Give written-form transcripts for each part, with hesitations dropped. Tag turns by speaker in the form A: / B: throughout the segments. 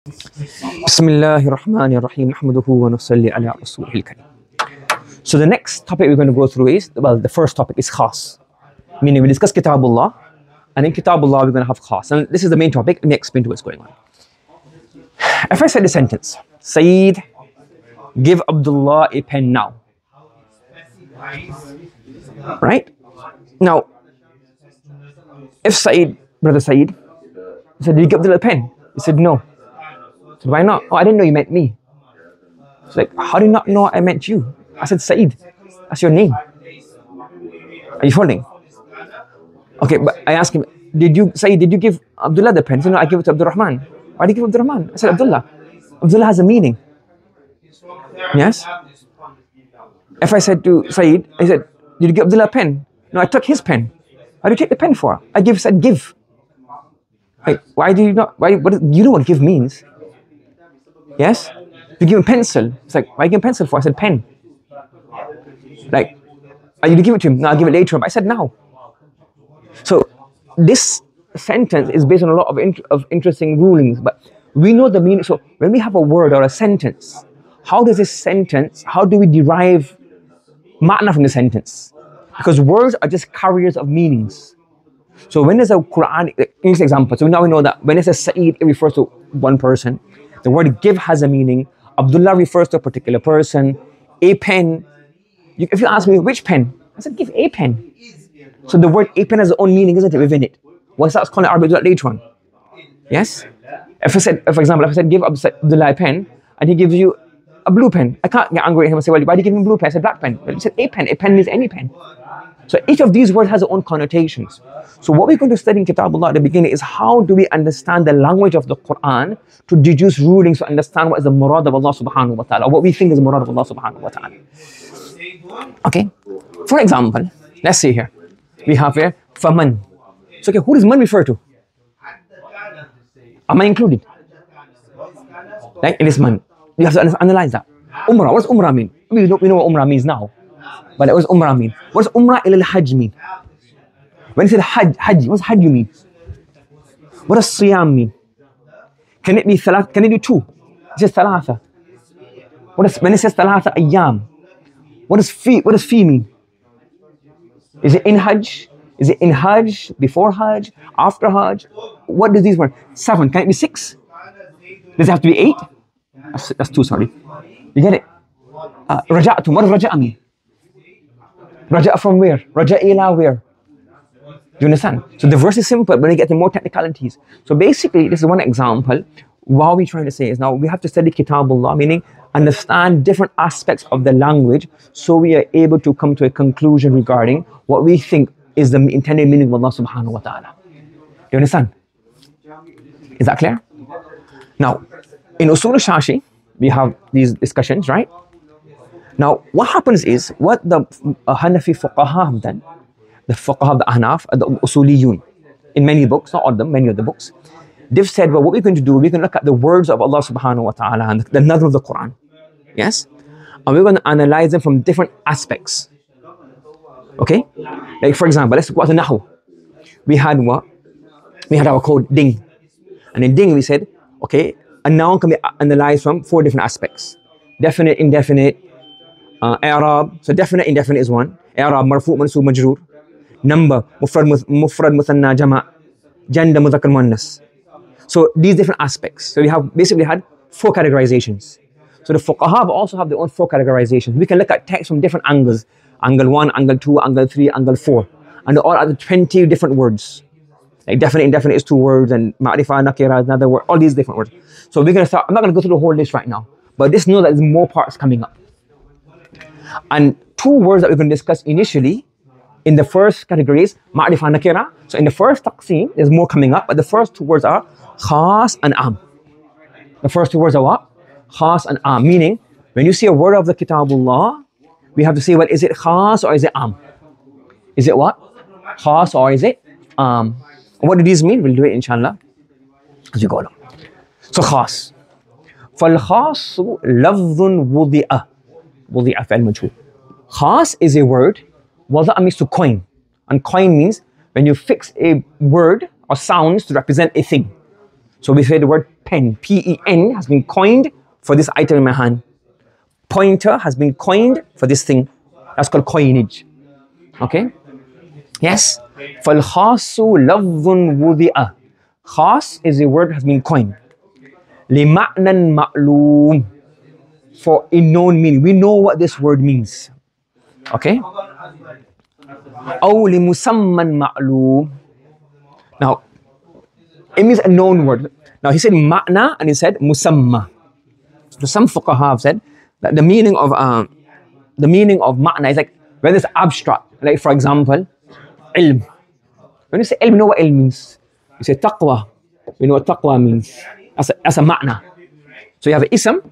A: Bismillahir Rahmanir Rahim. Nahmaduhu wa nusalli ala rasulihil kareem. So the next topic we're going to go through is, well, the first topic is khas. Meaning we discuss Kitabullah, and in Kitabullah we're going to have khas. And this is the main topic. Let me explain to what's going on. If I said the sentence, Saeed, give Abdullah a pen now. Right? Now, if Saeed, brother Saeed, said, did you give Abdullah a pen? He said, no. I said, why not? Oh, I didn't know you meant me. It's like, how do you not know I meant you? I said, Saeed, that's your name. Are you following? Okay, but I asked him, Saeed, did you give Abdullah the pen? He said, no, I gave it to Abdul Rahman. Why did you give Abdul Rahman? I said, Abdullah. Abdullah has a meaning. Yes? If I said to Saeed, I said, did you give Abdullah a pen? No, I took his pen. Why do you take the pen for? I said give. Like, why do you not, you know what give means? Yes? You give him a pencil. It's like, why give him a pencil for? I said pen. Like, did you give it to him? No, I'll give it later. But I said now. So, this sentence is based on a lot of interesting rulings, but we know the meaning. So, when we have a word or a sentence, how do we derive ma'na from the sentence? Because words are just carriers of meanings. So when there's a Quran, English example, so now we know that when it says Saeed, it refers to one person. The word give has a meaning. Abdullah refers to a particular person. A pen, if you ask me which pen, I said give a pen. So the word a pen has its own meaning, isn't it, within it? What's that calling Arabic later on? Yes? If I said, for example, if I said give Abdullah a pen, and he gives you a blue pen, I can't get angry at him and say, well, why do you give him a blue pen? I said black pen. But he said a pen means any pen. So each of these words has its own connotations. So what we're going to study in Kitabullah at the beginning is how do we understand the language of the Quran to deduce rulings to understand what is the murad of Allah subhanahu wa ta'ala, or what we think is the murad of Allah subhanahu wa ta'ala. Okay? For example, let's see here. We have here, faman. So okay, who does man refer to? Am I included? Like it is man. You have to analyze that. Umrah, what does Umrah mean? We know what Umrah means now. But what does Umrah mean? What does Umrah ila al-Hajj mean? When it says Hajj, what does Hajj mean? What does Siyam mean? Can it be Thalath? Can it be two? It says Thalatha. When it says Thalatha Ayyam, what does fi mean? Is it in Hajj? Is it in Hajj, before Hajj, after Hajj? What does these words? 7. Can it be 6? Does it have to be 8? That's 2, sorry. You get it? Raja'atum. What does Raja'a mean? Raja'a from where? Raja'a ila where? Do you understand? So the verse is simple, but when you get to more technicalities. So basically, this is one example. What we're trying to say is now we have to study Kitabullah, meaning understand different aspects of the language so we are able to come to a conclusion regarding what we think is the intended meaning of Allah subhanahu wa ta'ala. Do you understand? Is that clear? Now, in Usool as-Shashi, we have these discussions, right? Now, what happens is, what the Hanafi fuqaha have done, the fuqaha of the Ahnaf, the Usooliyun, in many books, not all of them, many of the books, they've said, well, what we're going to do, we're going to look at the words of Allah subhanahu wa ta'ala and the nazm of the Quran. Yes? And we're going to analyze them from different aspects. Okay? Like, for example, let's go to Nahu. We had what? We had our code ding. And in ding, we said, okay, a noun can be analyzed from 4 different aspects. Definite, indefinite, i'rab. So definite, indefinite is one. I'rab, marfu, mansub, majroor. Number, mufrad, muthanna, jama', gender, mudhakkar, muannas. So these different aspects. So we have basically had 4 categorizations. So the fuqaha also have their own 4 categorizations. We can look at text from different angles. Angle 1, angle 2, angle 3, angle 4. And all are 20 different words. Like definite, indefinite is 2 words, and ma'rifah, nakira is another word, all these different words. So we're going to start, I'm not going to go through the whole list right now, but just know that there's more parts coming up. And 2 words that we're going to discuss initially in the first category is ma'rifah, nakira. So in the first taqseem, there's more coming up, but the first 2 words are khas and am. The first 2 words are what? Khas and am, meaning when you see a word of the Kitabullah, we have to say, well, is it khas or is it am? Is it what? Khas or is it am? What do these mean? We'll do it inshallah as we go along. So khas. فَالْخَاصُ لَفْظٌ وُضِئَ وُضِئَ فعل مجهول. Khas is a word. Wada'a means to coin. And coin means when you fix a word or sounds to represent a thing. So we say the word pen, P-E-N, has been coined for this item in my hand. Pointer has been coined for this thing. That's called coinage. Okay? Yes? فَالْخَاصُ لَفْظٌ وُضِئَ. Khas is a word that has been coined. لِمَعْنًا مَعْلُومٍ. For a known meaning. We know what this word means. Okay? أَوْ لِمُسَمًّا مَعْلُومٍ. Now, it means a known word. Now, he said ma'na and he said musamma. So some fuqaha have said that the meaning of ma'na is like whether it's abstract. Like for example, ilm. When you say ilm, you know what ilm means. You say taqwa. You know what taqwa means. As a ma'na. So you have an ism.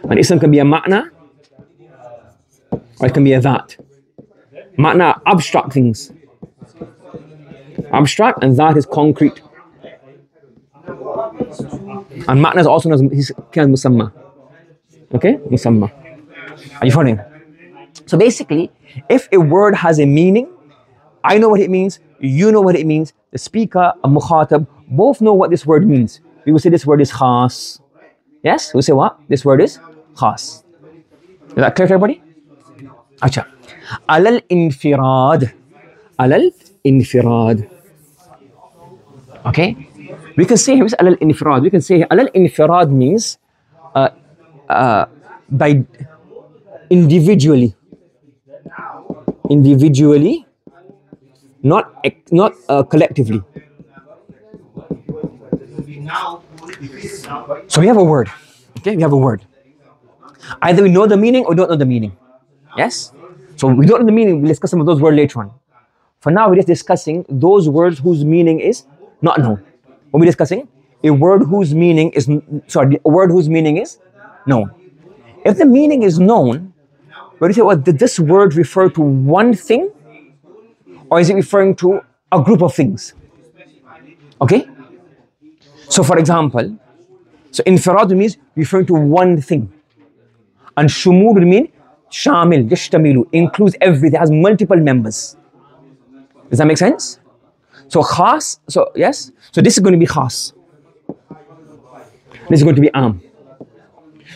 A: An ism can be a ma'na or it can be a that. Ma'na, abstract things. Abstract, and that is concrete. And ma'na is also known as musamma. Okay? Musamma. Are you following? So basically, if a word has a meaning, I know what it means, you know what it means, the speaker, a mukhatab, both know what this word means. We will say this word is khas. Yes? We'll say what? This word is khas. Is that clear to everybody? Acha. Alal infirad. Alal infirad. Okay? We can say here is alal infirad. We can say alal infirad means by individually. Individually, not collectively. So we have a word. Okay, we have a word. Either we know the meaning or don't know the meaning. Yes? So we don't know the meaning, we'll discuss some of those words later on. For now, we're just discussing those words whose meaning is not known. What we're discussing? A word whose meaning is, a word whose meaning is known. If the meaning is known, what do you say, well, did this word refer to one thing? Or is it referring to a group of things? Okay? So for example, so infirad means referring to one thing. And shumul would mean shamil, yashtamilu, includes everything, has multiple members. Does that make sense? So khas, so yes, so this is going to be khas. This is going to be am.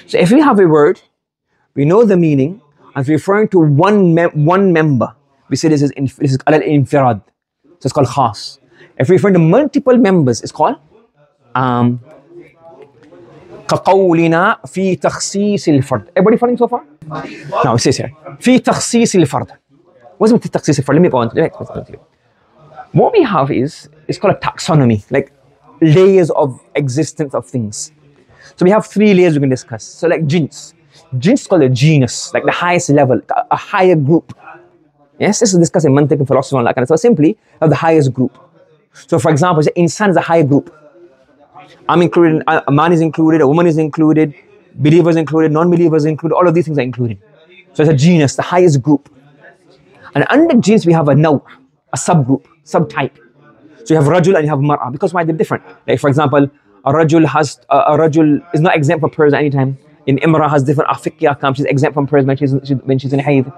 A: So if we have a word, we know the meaning, and it's referring to one member, we say this is al-infirad. So it's called khas. If we're referring to multiple members, it's called am. كقولنا في تخصيص الفرد. Everybody following so far? Now it says here في تخصيص الفرد. What's with تخصيص الفرد? Let me go on to the next one. What we have is, it's called a taxonomy, like layers of existence of things. So we have 3 layers we can discuss. So like jins. Jins is called a genus, like the highest level, a higher group. Yes, this is discussing mantiq and philosophy and all that kind of stuff. So simply of the highest group. So for example, say insan is a higher group. I'm included, a man is included, a woman is included, believers included, non-believers included, all of these things are included. So it's a genus, the highest group. And under genus we have a naw, a subgroup, subtype. So you have rajul and you have mar'a, because why they're different. Like for example, a rajul is not exempt from prayers at any time. In imra has different afiqiyah, she's exempt from prayers when she's in hayd.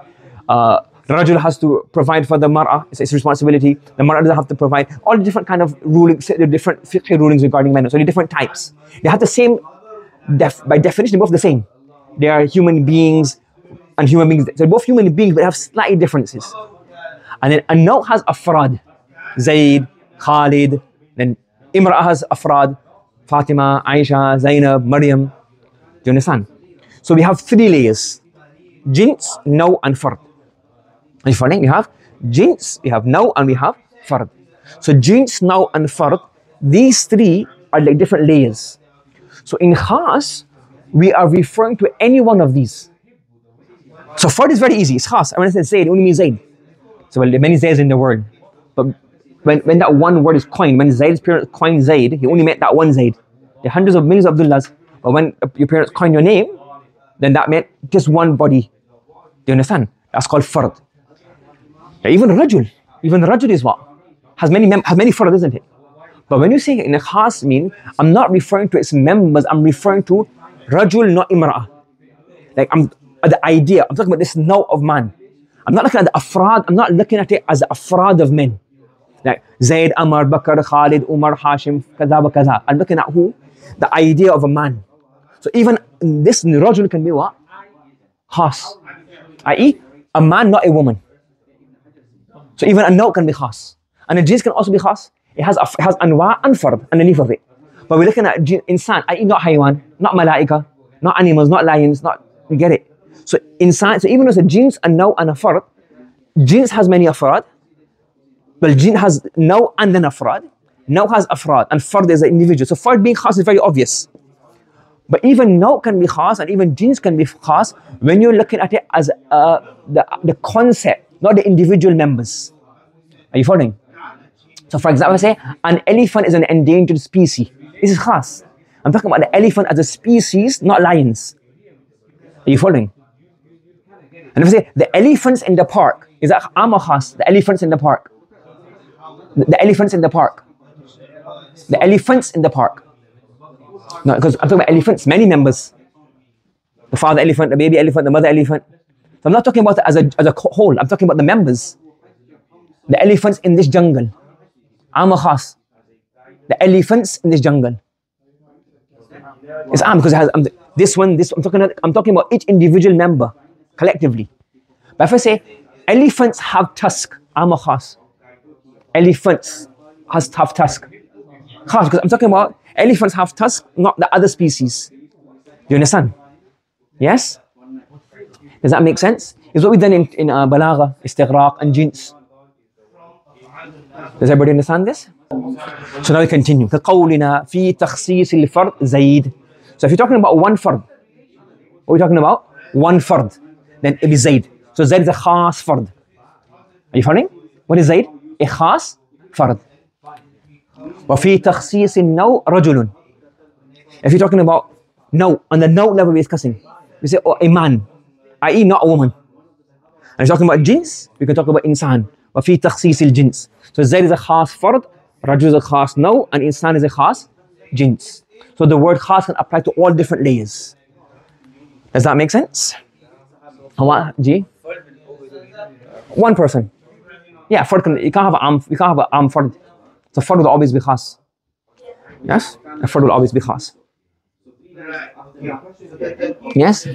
A: Rajul has to provide for the mar'a, it's his responsibility. The mar'a doesn't have to provide. All the different kind of rulings, the different fiqh rulings regarding men. So the different types. They have the same, by definition, they're both the same. They are human beings and human beings. So they're both human beings, but have slightly differences. And then a naw has afrad. Zayd, Khalid. Then imra has afrad. Fatima, Aisha, Zainab, Maryam. Do you understand? So we have 3 layers. Jins, naw, and fard. Are you following? We have jins, we have naw, and we have fard. So jins, naw, and fard, these 3 are like different layers. So in khas, we are referring to any one of these. So fard is very easy, it's khas. When I said Zayd, it only means Zayd. So well, there are many Zayds in the word. But when that one word is coined, when Zayd's parents coined Zayd, he only meant that one Zayd. There are hundreds of millions of Abdullahs. But when your parents coin your name, then that meant just one body. Do you understand? That's called fard. Even Rajul is what? Has many fard, isn't it? But when you say in a khas mean, I'm not referring to its members, I'm referring to Rajul, not Imra'ah. Like the idea, I'm talking about this naw of man. I'm not looking at the afrad, I'm not looking at it as the afrad of men. Like Zayd, Amar, Bakr, Khalid, Umar, Hashim, kaza wa kaza. I'm looking at who? The idea of a man. So even this rajul can be what? Khas. I.e., a man, not a woman. So even a note can be khas. And a jins can also be khas. It has anwa and fard underneath of it. But we're looking at insan, i.e. not haywan, not malaika, not animals, not lions, not, you get it? So insan, so even though it's a jins, a note and a fard, jins has many afrad. Well, jinn has no and then afrad. No has afrad and fard is an individual. So fard being khas is very obvious. But even no can be khas and even jins can be khas when you're looking at it as the concept, not the individual members. Are you following? So for example, I say an elephant is an endangered species. This is khas. I'm talking about the elephant as a species, not lions. Are you following? And if I say the elephants in the park, is that am or khas? The elephants in the park. The elephants in the park. The elephants in the park. No, because I'm talking about elephants, many members. The father elephant, the baby elephant, the mother elephant. So I'm not talking about it as a whole. I'm talking about the members. The elephants in this jungle. Am or khas? The elephants in this jungle. It's am because it has this one. I'm talking about each individual member collectively. But if I say elephants have tusk, am or khas? Elephants have tusk. Khas, because I'm talking about elephants have tusk, not the other species. Do you understand? Yes? Does that make sense? It's what we've done in balagha, istighraq and jins. Does everybody understand this? So now we continue. كقولنا في تخصيص الفرد زيد. So if you're talking about one fard, what are we talking about? One fard. Then it is Zayd. So Zayd is a khas fard. Are you following? What is Zayd? A khas fard. وفي تخصيص النوع رجل. If you're talking about no, on the no level we're discussing, we say a man, i.e. not a woman. And if you're talking about jins, we can talk about insan. وفي تخصيص الجنس. So Zayd is a khas fard, Rajul is a khas no, and insan is a khas jins. So the word khas can apply to all different layers. Does that make sense? G? One person. Yeah, you can't have an am fard. So fard will always be khas. Yes? A fard will always be khas. Yes?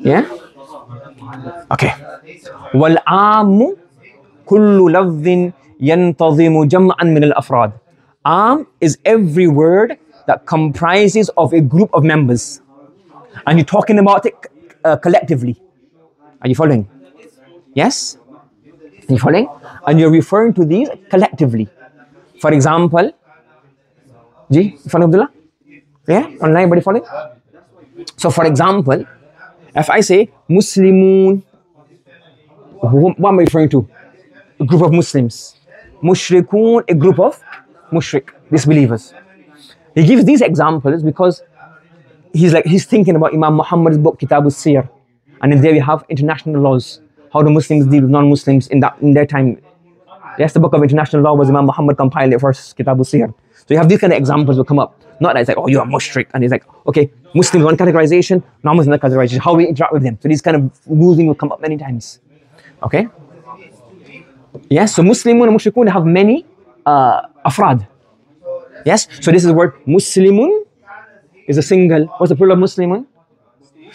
A: Yeah? Okay. والعام كل لفظ ينتظم جمعا من الأفراد. Am is every word that comprises of a group of members. And you're talking about it collectively. Are you following? Yes? Are you following? And you're referring to these collectively. For example, Ji, you follow Abdullah? Yeah? Online, everybody following? So for example, if I say Muslimun, what am I referring to? A group of Muslims. Mushrikun, a group of mushrik, disbelievers. He gives these examples because he's thinking about Imam Muhammad's book, Kitab al-Siyar. And in there we have international laws, how the Muslims deal with non-Muslims in their time. Yes, the book of international law was Imam Muhammad compiled it first, Kitab al-Siyar. So you have these kind of examples will come up. Not that it's like, oh, you're a mushrik. And it's like, okay, Muslims one categorization, non-Muslims another categorization, how we interact with them. So these kind of rules will come up many times. Okay? Yes, so Muslimun and Mushrikun have many afrad. Yes, so this is the word Muslimun is a single. What's the plural of Muslimun?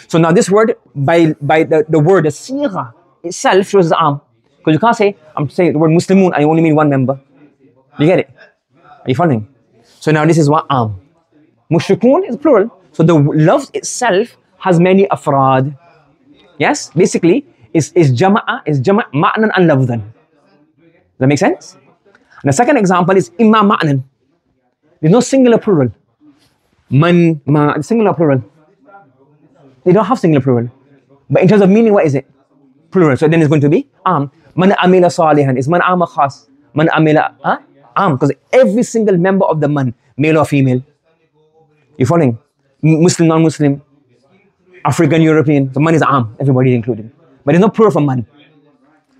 A: So now this word, by the word, the sigha itself shows the am. Because you can't say, I'm saying the word Muslimun, I only mean one member. You get it? Are you following? So now this is what am. Mushrikun is plural. So the love itself has many afrad. Yes, basically, is jama'a, ma'nan and lafdhan. Does that make sense? And the second example is imma ma'nan. There's no singular plural. Man, ma, singular plural. They don't have singular plural. But in terms of meaning, what is it? Plural. So then it's going to be am. Man amila salihan is man ama khas. Man amila am. Because every single member of the man, male or female. You following? Muslim, non-Muslim, African, European. The man is am. Everybody is included. But there's no plural for man.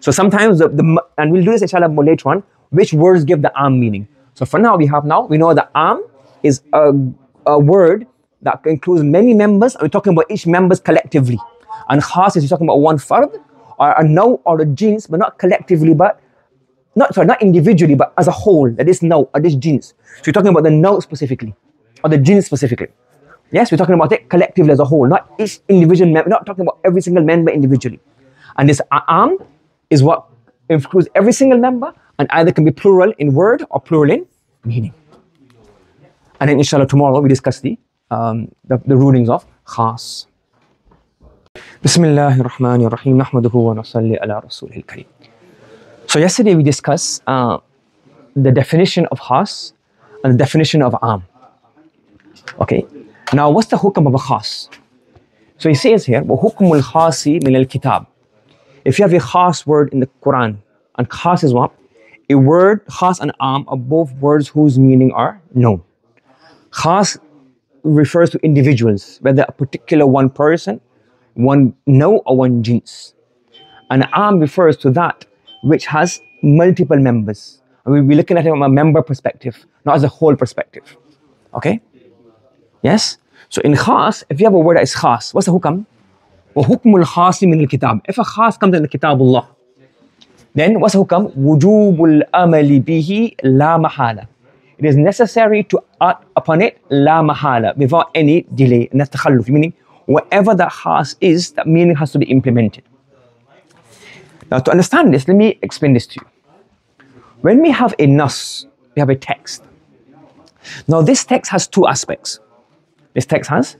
A: So sometimes, and we'll do this inshallah more later on, which words give the am meaning. So for now, we know that am is a word that includes many members, and we're talking about each members collectively. And khas is you're talking about one fard, or a no or a jins, but not collectively, but not individually, but as a whole, that this note or this jins. So you're talking about the note specifically, or the jins specifically. Yes, we're talking about it collectively as a whole, not each individual member, not talking about every single member individually. And this am is what includes every single member, and either can be plural in word or plural in meaning. And then inshallah tomorrow we discuss the rulings of khas. Bismillahir Rahmanir Rahim. Nahmaduhu wa nasalli ala rasulihil kareem. So yesterday we discussed the definition of khas and the definition of am. Okay. Now what's the hukm of a khas? So he says here, وَحُكْمُ الْخَاصِ مِنَ الْكِتَابِ. If you have a khas word in the Quran, and khas is what? A word, khas and am are both words whose meaning are known. Khas refers to individuals, whether a particular one person, one note, or one jins. And am refers to that which has multiple members. And we'll be looking at it from a member perspective, not as a whole perspective. Okay? Yes? So in khas, if you have a word that is khas, what's the hukam? وَحُكْمُ الْخَاصِ مِنَ الْكِتَابِ. If a khas comes in the kitabullah, then what's the hukam? وُجُوبُ الْأَمَلِ بِهِ لَا مَحَالَ. It is necessary to act upon it لَا مَحَالَ, without any delay. And that's takhalluf, meaning whatever that khas is, that meaning has to be implemented. Now to understand this, let me explain this to you. When we have a nas, we have a text. Now this text has two aspects. This text has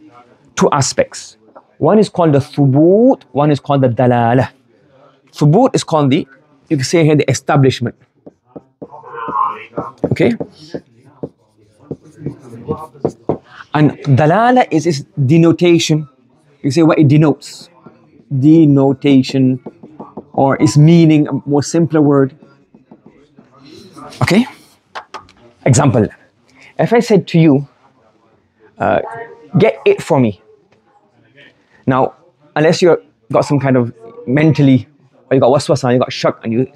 A: two aspects. One is called the thubut, one is called the dalalah. Thubut is called the, you can say here, the establishment. Okay? And dalala is its denotation. You say what it denotes. Denotation, or its meaning, a more simpler word. Okay? Example. If I said to you, get it for me. Now, unless you've got some kind of mentally, or you got waswasa, you got shak, and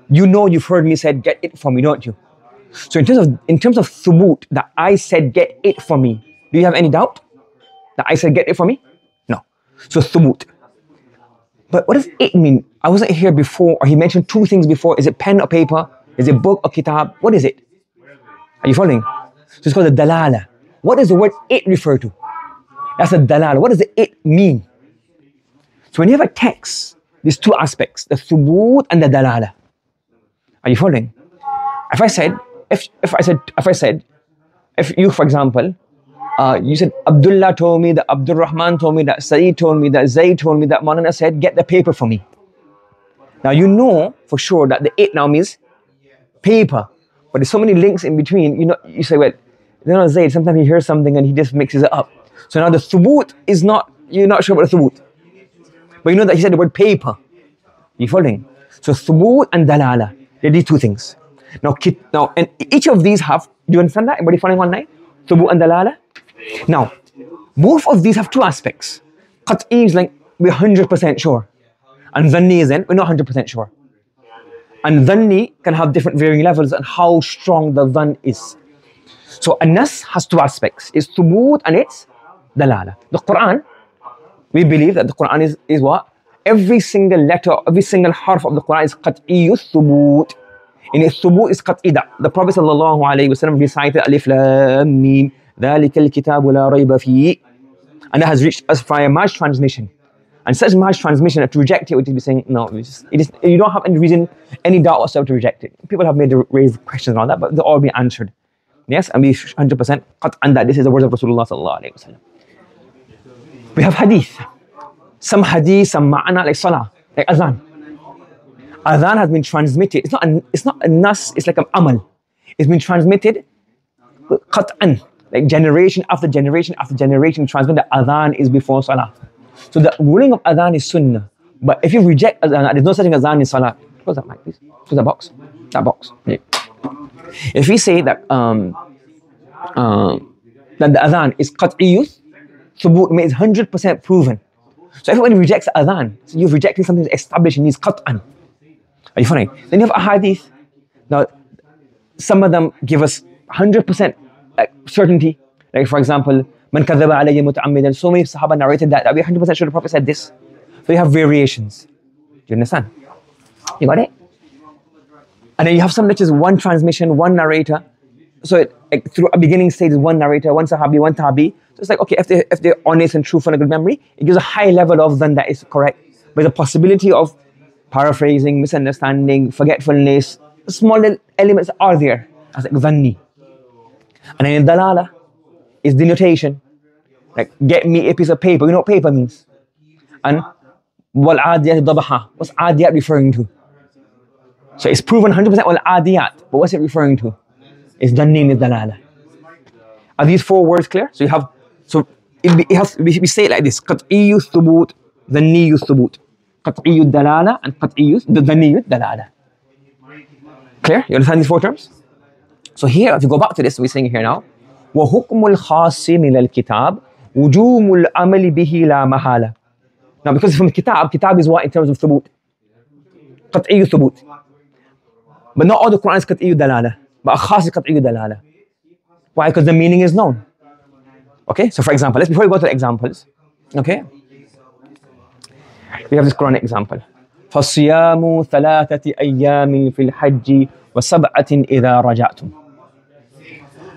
A: you know you've heard me said, get it for me, don't you? So in terms of thubut, that I said, get it for me, do you have any doubt that I said, get it for me? No. So thubut. But what does it mean? I wasn't here before, or he mentioned two things before. Is it pen or paper? Is it book or kitab? What is it? Are you following? So it's called the dalala. What does the word it refer to? That's the dalala. What does the it mean? So when you have a text, there's two aspects, the thubut and the dalala. Are you following? If I said, if you, for example, you said, Abdullah told me, that Abdul Rahman told me, that Saeed told me, that Zayd told me, that Manana said, get the paper for me. Now you know for sure that the it now means paper. But there's so many links in between, you say, well, Zayd, sometimes he hears something and he just mixes it up. So now the thubut is not, you're not sure about the thubut. But you know that he said the word paper. You following? So thubut and dalala, they're these two things. Now, and each of these have, do you understand that? Everybody following one line? Thubut and dalala? Now, both of these have two aspects. Qat'i is like, we're 100% sure. And dhanni is then, we're not 100% sure. And dhanni can have different varying levels and how strong the dhan is. So a nas has two aspects. It's thubut and it's dalala. The Quran, we believe that the Quran is what? Every single letter, every single harf of the Quran is qat'i thubut. In its thubut is qat'i. The Prophet sallallahu alayhi wa sallam recited alif lam mim dhalika al-kitabu la rayba fihi. And that has reached us via Maj transmission. And such Maj transmission, to reject it would be saying, no, you don't have any reason, any doubt whatsoever to reject it. People have raised questions around that, but they'll all be answered. Yes, and we 100% qat'an that this is the words of Rasulullah sallallahu alayhi wa sallam. We have hadith. Some hadith, some ma'ana, like salah, like adhan. Adhan has been transmitted. It's not a nas, it's like an amal. It's been transmitted qat'an, like generation after generation after generation transmitted. Adhan is before salah. So the ruling of adhan is sunnah. But if you reject adhan, there's no such thing as adhan in salah. Close that mic, please. Close that box. That box. Yeah. If we say that that the adhan is qat'iyyuth, thubut means 100% proven. So everybody rejects adhan. So you're rejecting something that's established and needs qat'an. Are you following? Then you have a hadith. Now, some of them give us 100% certainty. Like for example, man kadhaba alayya muta'ammidan. So many Sahaba narrated that we're 100% sure the Prophet said this. So you have variations. Do you understand? You got it? And then you have some which is one transmission, one narrator. So through a beginning stage is one narrator, one sahabi, one tabi. So it's like, okay, if they're honest and truthful and a good memory, it gives a high level of then that is correct. But the possibility of paraphrasing, misunderstanding, forgetfulness, small little elements are there. As like dhanni. And then dalala is denotation. Like, get me a piece of paper. You know what paper means? And wal adiyat dabaha. What's adiyat referring to? So it's proven 100% wal adiyat. But what's it referring to? It's dhanni is dalala. Are these four words clear? So you have, so it has, we say it like this: qat'iyyu thubut, dhanniyu thubut. Qat'iyyu dalala and qat'iyyu dhanniyu dalala. Clear? You understand these four terms? So here, if you go back to this, we're saying here now, وَحُكْمُ الْخَاصِ مِنَ الْكِتَابِ وُجُومُ الْعَمَلِ بِهِ لَا مَحَالَةً. Now, because from kitab is what in terms of thubut? Qat'iyyu thubut. But not all the Quran is qat'iyyu dalala. But al-Khas is qat'iyyu dalala. Why? Because the meaning is known. Okay, so for example, before we go to the examples, okay, we have this Quranic example. فَصِيَامُ ثَلَاثَةِ أَيَّامٍ فِي الْحَجِّ وَسَبْعَةٍ إِذَا رَجَعْتُمْ.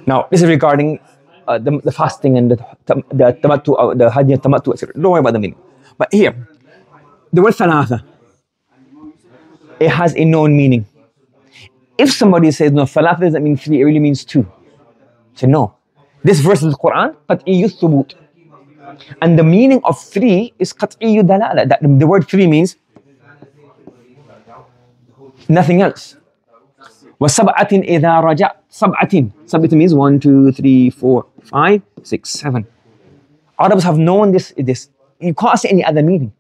A: Now, this is regarding the fasting and the tamattu, the hajj and tamattu, etc. Don't worry about the meaning. But here, the word thalatha, it has a known meaning. If somebody says, no, thalatha doesn't mean three, it really means two. Say, no. This verse of the Quran, qat'iyyu thubut. And the meaning of three is qat'iyyu dalala. That the word three means nothing else. وَسَبْعَةٍ إِذَا رَجَعْتُمْ. Sab'atin means 1, 2, 3, 4, 5, 6, 7. Arabs have known this. You can't say any other meaning.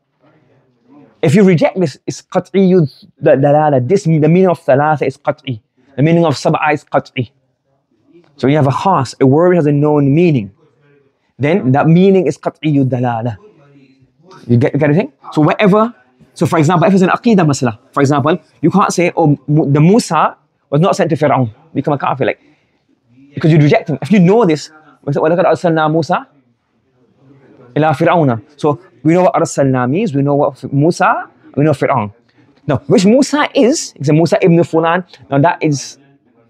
A: If you reject this, it's qat'iyyu dalala. The meaning of thalatha is qat'i. The meaning of sab'a is qat'i. So you have a khas, a word has a known meaning. Then that meaning is qat'iyyu dalala. You get anything? So whatever, so for example, if it's an aqidah masala, for example, you can't say, oh, the Musa was not sent to Fir'aun. Become a kafir, like, because you reject him. If you know this, وَلَقَدْ أَرْسَلْنَا مُوسَى إِلَى فِرْعَوْنَ. So we know what arsalna means, we know what Musa, we know Fir'aun. Now, which Musa is, it's a Musa ibn Fulan. Now that is,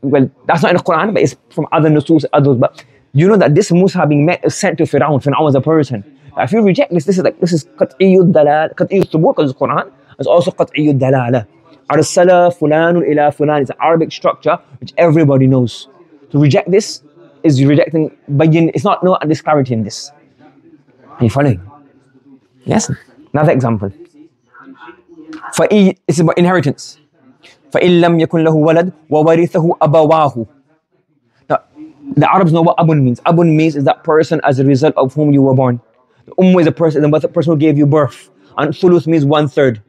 A: well, that's not in the Quran, but it's from other nusus, others. But you know that this Musa being sent to Fir'aun. Fir'aun was a person. Now, if you reject this, this is qat'iyyu dalala, qat'iyyu thubut, because it's Quran. It's also qat'iyyu dalala. Arsala fulanun ila fulan. It's an Arabic structure which everybody knows. To reject this is rejecting bayin. It's not no disparity in this. Are you following? Yes. Another example. It's about inheritance. فَإِن لَمْ يَكُنْ لَهُ وَلَدٌ وَوَرِثَهُ أَبَوَاهُ. Now, the Arabs know what abun means. Abun means is that person as a result of whom you were born. The is the person who gave you birth. And thuluth means 1/3.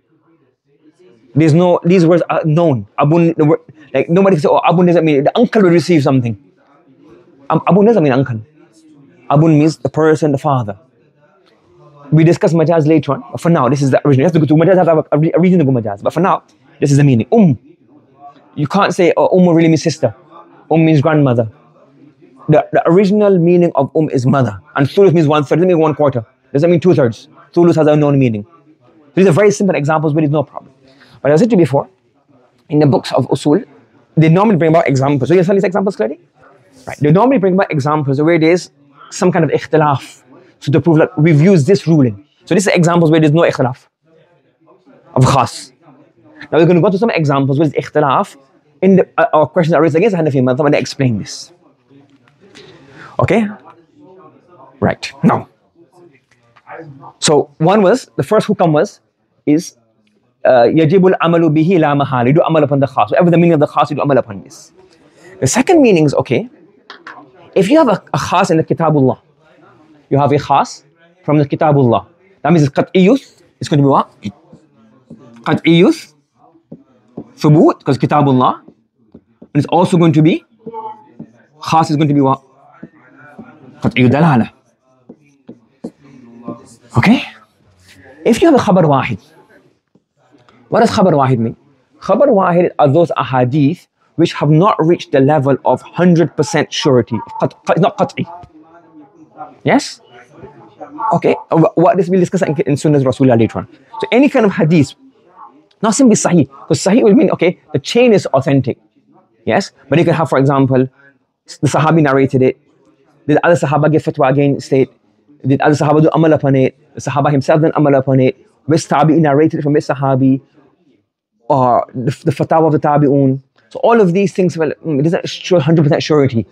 A: There's no, these words are known. Abun, the word, like nobody can say, oh, abun doesn't mean, the uncle will receive something. Abun doesn't mean uncle. Abun means the person, the father. We discuss majaz later on, but for now, this is the original. You have to go to majaz, have to have a reason to go majaz. But for now, this is the meaning. You can't say, oh, really means sister. Means grandmother. The original meaning of is mother. And thuluth means 1/3, doesn't mean 1/4. Doesn't mean 2/3. Thuluth has a known meaning. These are very simple examples, but there's no problem. But as I said to you before, in the books of Usool, they normally bring about examples. So you understand these examples clearly? Right. They normally bring about examples where there's some kind of ikhtilaf. So to prove that we've used this ruling. So these are examples where there's no ikhtilaf of khas. Now we're going to go to some examples where there's ikhtilaf in the questions that are raised against the Hanafi madhab, and they explain this. Okay? Right. Now. So one was, the first hukam is يَجِبُ الْعَمَلُ بِهِ لَا مَحَالَ. You do amal upon the khas. Whatever the meaning of the khas, you do amal upon this. The second meaning is, okay, if you have a khas in the Kitabullah, you have a khas from the Kitabullah. That means it's qat'iyuth. It's going to be what? Qat'iyuth. Thubut, because Kitabullah. And it's also going to be, khas is going to be what? Qat'iyyu dalala. Okay? If you have a khabar wahid, what does khabar wahid mean? Khabar wahid are those ahadith which have not reached the level of 100% surety. It's not qat'i. Yes? Okay. What this we'll discuss in Sunnah Rasulullah later on. So any kind of hadith Not simply Sahih, because Sahih will mean, okay, the chain is authentic. Yes? But you can have, for example, the Sahabi narrated it, did other Sahaba give fatwa against it, did other Sahaba do amal upon it, the Sahaba himself did amal upon it, which Tabi'i narrated it from which Sahabi, or the fatwa of the Tabi'un. So all of these things, well, it isn't 100% surety.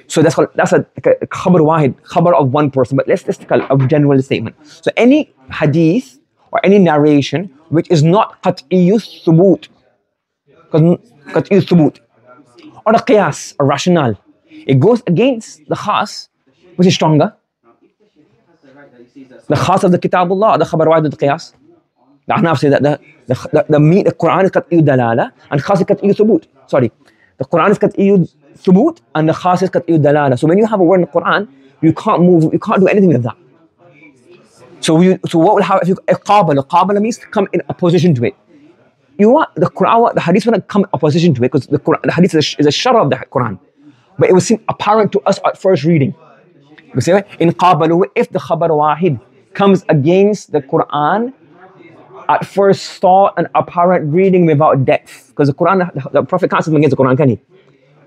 A: So that's a khabar wahid, khabar of one person. But let's take a general statement. So any hadith or any narration which is not qat'iyyu thubut, qat'iyyu thubut, or a qiyas, a rationale, it goes against the khas, which is stronger. The khas of the kitabullah, the khabar wahid of the qiyas. The Ahnaf say that the Quran is qat'iyyu dalala and khas is qat'iyyu thubut. Sorry, the Quran is qat'iyyu thubut and the khas is qat'iyyu dalala. So when you have a word in the Quran, you can't move, you can't do anything with that. So what will happen if qabala means to come in opposition to it. You want the Quran, the hadith will not come in opposition to it, because the hadith is a shara of the Quran. But it will seem apparent to us at first reading. We say in qabalu, if the khabar wahid comes against the Quran at first thought and apparent reading without depth, because the Quran, the Prophet can't say against the Quran, can he?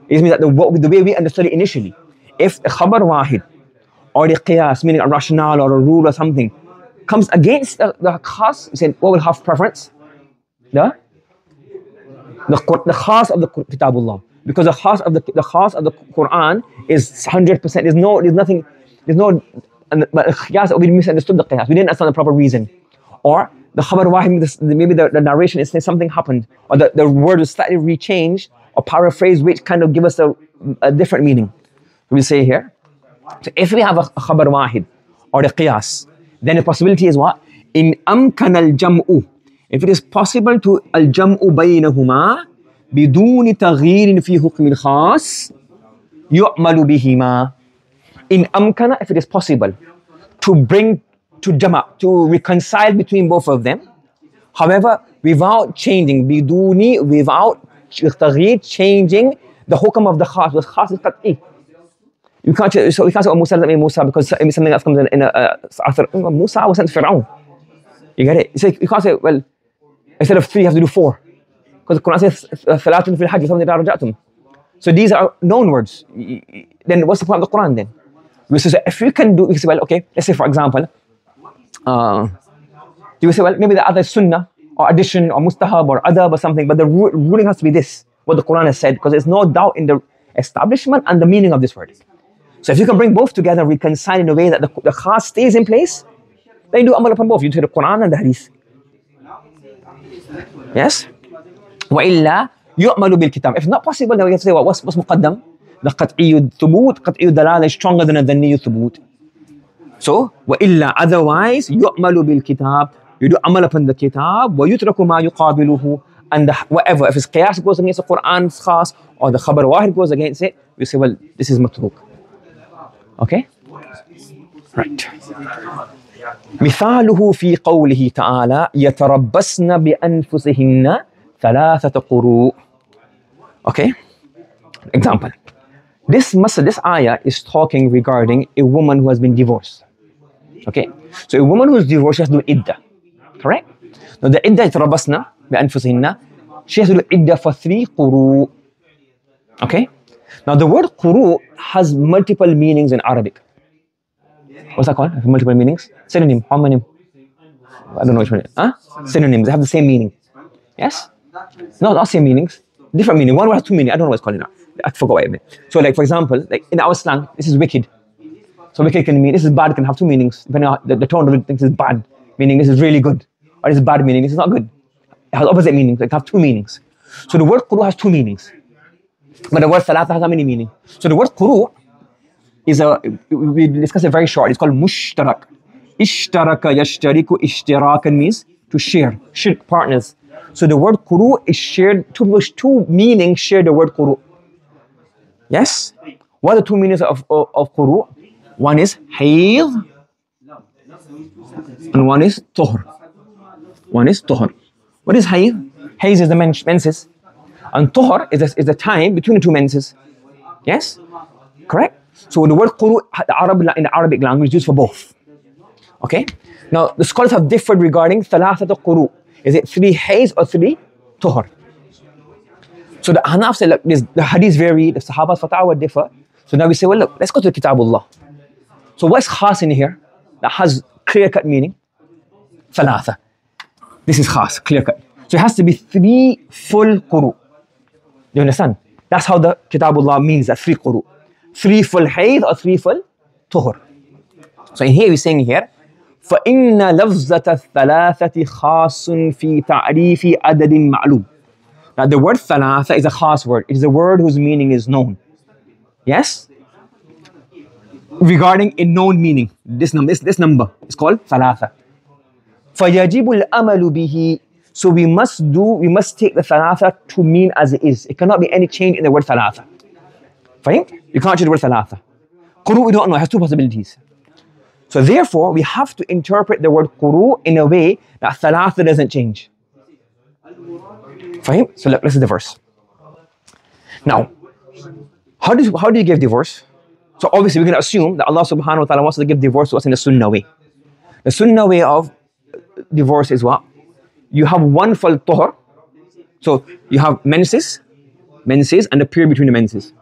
A: It means that the way we understood it initially, if the khabar wahid or the qiyas, meaning a rationale or a rule or something, comes against the khas, we say what will have preference? The khas of the kitabullah, because the khas of the Quran is 100%. There's no, but qiyas, we misunderstood the qiyas. We didn't understand the proper reason, or the khabar wahid, maybe the narration is saying something happened, or the word is slightly rechanged or paraphrased, which kind of give us a different meaning. We say here, so if we have a khabar wahid or the qiyas, then the possibility is what? In amkan al-jam'u, if it is possible to al-jam'u baynahuma biduni taghyirin fi hukm al-khas yu'malu bihima. In amkana, if it is possible to reconcile between both of them, however, without changing, without changing the hukam of the khas. The khas is qat'i. We can't say, oh, Musa doesn't mean Musa because something else comes in Musa was sent to Fir'aun. You get it? So you can't say, well, instead of 3, you have to do 4. Because the Quran says, ثَلَاثٌ فِي الْحَجِّ فَمَنْ إِذَا رَجَعْتُمْ. So these are known words. Then what's the point of the Quran then? So if you can do, you say, well, okay, let's say for example, you say, well, maybe the other sunnah or addition or mustahab or adab or something, but the ruling has to be this, what the Quran has said, because there's no doubt in the establishment and the meaning of this word. So if you can bring both together, reconcile in a way that the khas stays in place, then you do amal upon both. You take the Quran and the hadith. Yes? وَإِلَّا يُؤْمَلُ بِالْكِتَابِ. If not possible, then we can say, well, what's muqaddam? The qat'iyyu thubut, qat'iyyu dalala is stronger than the dhanniyu thubut. So, وَإِلَّا otherwise, يُؤْمَلُ بِالْكِتَابِ. You do amal upon the kitab, وَيُتْرَكُ مَا يُقَابِلُهُ. And whatever, if his qiyas goes against the Quran's khas, or the khabar wahid goes against it, we say, well, this is matruk. Okay? Right. مثاله في قوله تعالى يتربصن بأنفسهن ثلاثة قروء. Okay? Example. This ayah is talking regarding a woman who has been divorced. Okay? So a woman who is divorced, she has to do iddah. Correct? Now the iddah يتربصن بأنفسهن, she has to do iddah for 3 قروء. Okay? Now the word quru has multiple meanings in Arabic. What's that called? Multiple meanings? Synonym, homonym. I don't know which one. Huh? Synonyms, they have the same meaning. Yes? No, not same meanings. Different meaning. One word has 2 meanings. I don't know what it's called now. I forgot what it meant. So like for example, like in our slang, this is wicked. So wicked can mean, this is bad, can have 2 meanings. Depending on the tone of it, this is bad, meaning this is really good. Or this is bad, meaning this is not good. It has opposite meanings. It can have 2 meanings. So the word quru has 2 meanings. But the word thalatha has how many meanings? So the word quru is we discussed it very short. It's called mushtarak. Ishtaraka yashtariku ishtirakan means to share, shirk partners. So the word quru is shared, 2 meanings share the word quru. Yes? What are the 2 meanings of quru? One is hayd and one is tuhr. One is tuhr. What is hayd? Hayd is the menses. And tuhr is the time between the 2 menses. Yes? Correct? So the word quru in the Arabic language is used for both. Okay? Now the scholars have differed regarding thalathat quru. Is it 3 hays or 3 tuhur? So the Hanaf said, look, the hadiths vary, the Sahaba's fatwa differ. So now we say, well, look, let's go to Kitabullah. So what's khas in here that has clear-cut meaning? Thalatha. This is khas, clear-cut. So it has to be 3 full quru. You understand? That's how the Kitabullah means that 3 quru. 3 full hayd or 3 full tuhur. So in here we're saying here, فَإِنَّ لَفْزَةَ الثَّلَاثَةِ خَاصٌ فِي تَعْرِيفِ عَدَدٍ مَعْلُومٍ. Now the word thalatha is a khas word. It is a word whose meaning is known. Yes? Regarding a known meaning. This number is called thalatha. فَيَجِبُ الْأَمَلُ بِهِ. So we must take the thalatha to mean as it is. It cannot be any change in the word thalatha. Fine? You can't change the word thalatha. Quru, we don't know, it has 2 possibilities. So therefore, we have to interpret the word quru in a way that thalatha doesn't change. Fine? So look, listen to the verse. Now, how do you give divorce? So obviously we're going to assume that Allah subhanahu wa ta'ala wants to give divorce to us in the sunnah way. The sunnah way of divorce is what? You have 1 full tuhur. So you have menses, and the period between the menses.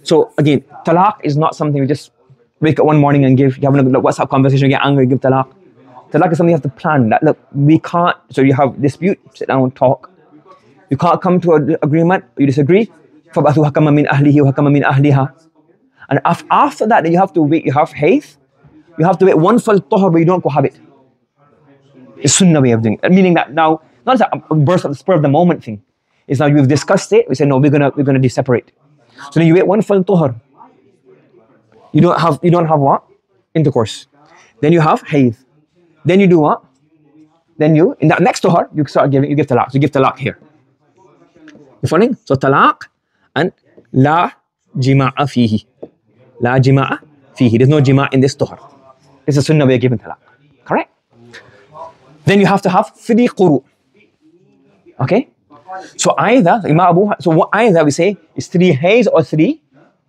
A: So again, talaq is not something you just wake up one morning and give. You have a WhatsApp conversation, you get angry, give talaq. Talaq is something you have to plan. That look, we can't. So you have dispute, sit down, talk. You can't come to an agreement. You disagree. فَبَعْثُوا حَكَمًا مِنْ أَهْلِهِ وَحَكَمًا مِنْ أَهْلِهَا. And after that, then you have to wait. You have hayd. You have to wait 1 full tuhur, but you don't cohabit. It's sunnah way of doing it. Meaning that now, not a burst of the spur of the moment thing. It's now you've discussed it. We say no, we're gonna separate. So then you wait 1 full tuhur. You don't have what? Intercourse. Then you have hayd. Then you do what? Then you, in that next tuhur, you give talaq. So you give talaq here. You following? So talaq and la jima'a fihi. La jima'a fihi. There's no jima' in this tuhur. This is a sunnah way of giving talaq. Correct? Then you have to have 3 quru. Okay? So either, either we say is 3 hays or 3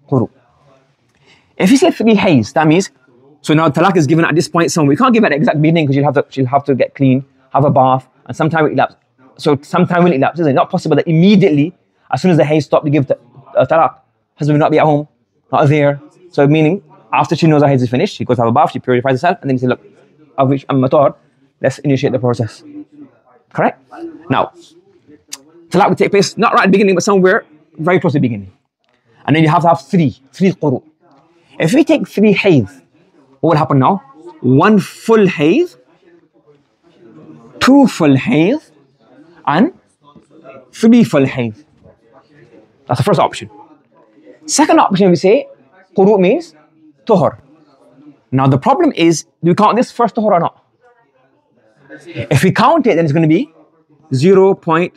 A: quru. If you say 3 hays, that means, so now talaq is given at this point somewhere. We can't give it at the exact beginning because she'll have to get clean, have a bath, and sometime will elapse. So sometime will elapse. It's not possible that immediately, as soon as the hays stop, to give talaq. Husband will not be at home, not there. So meaning, after she knows her hays is finished, she goes to have a bath, she purifies herself, and then you say, look, I'm matur, let's initiate the process. Correct? Now, talaq will take place not right at the beginning, but somewhere very close to the beginning. And then you have to have 3 quru. If we take 3 hayd, what will happen now? 1 full hayd, 2 full hayd, and 3 full hayd. That's the first option. Second option, we say quru means tuhur. Now the problem is, do we count this first tuhur or not? If we count it, then it's going to be 0.8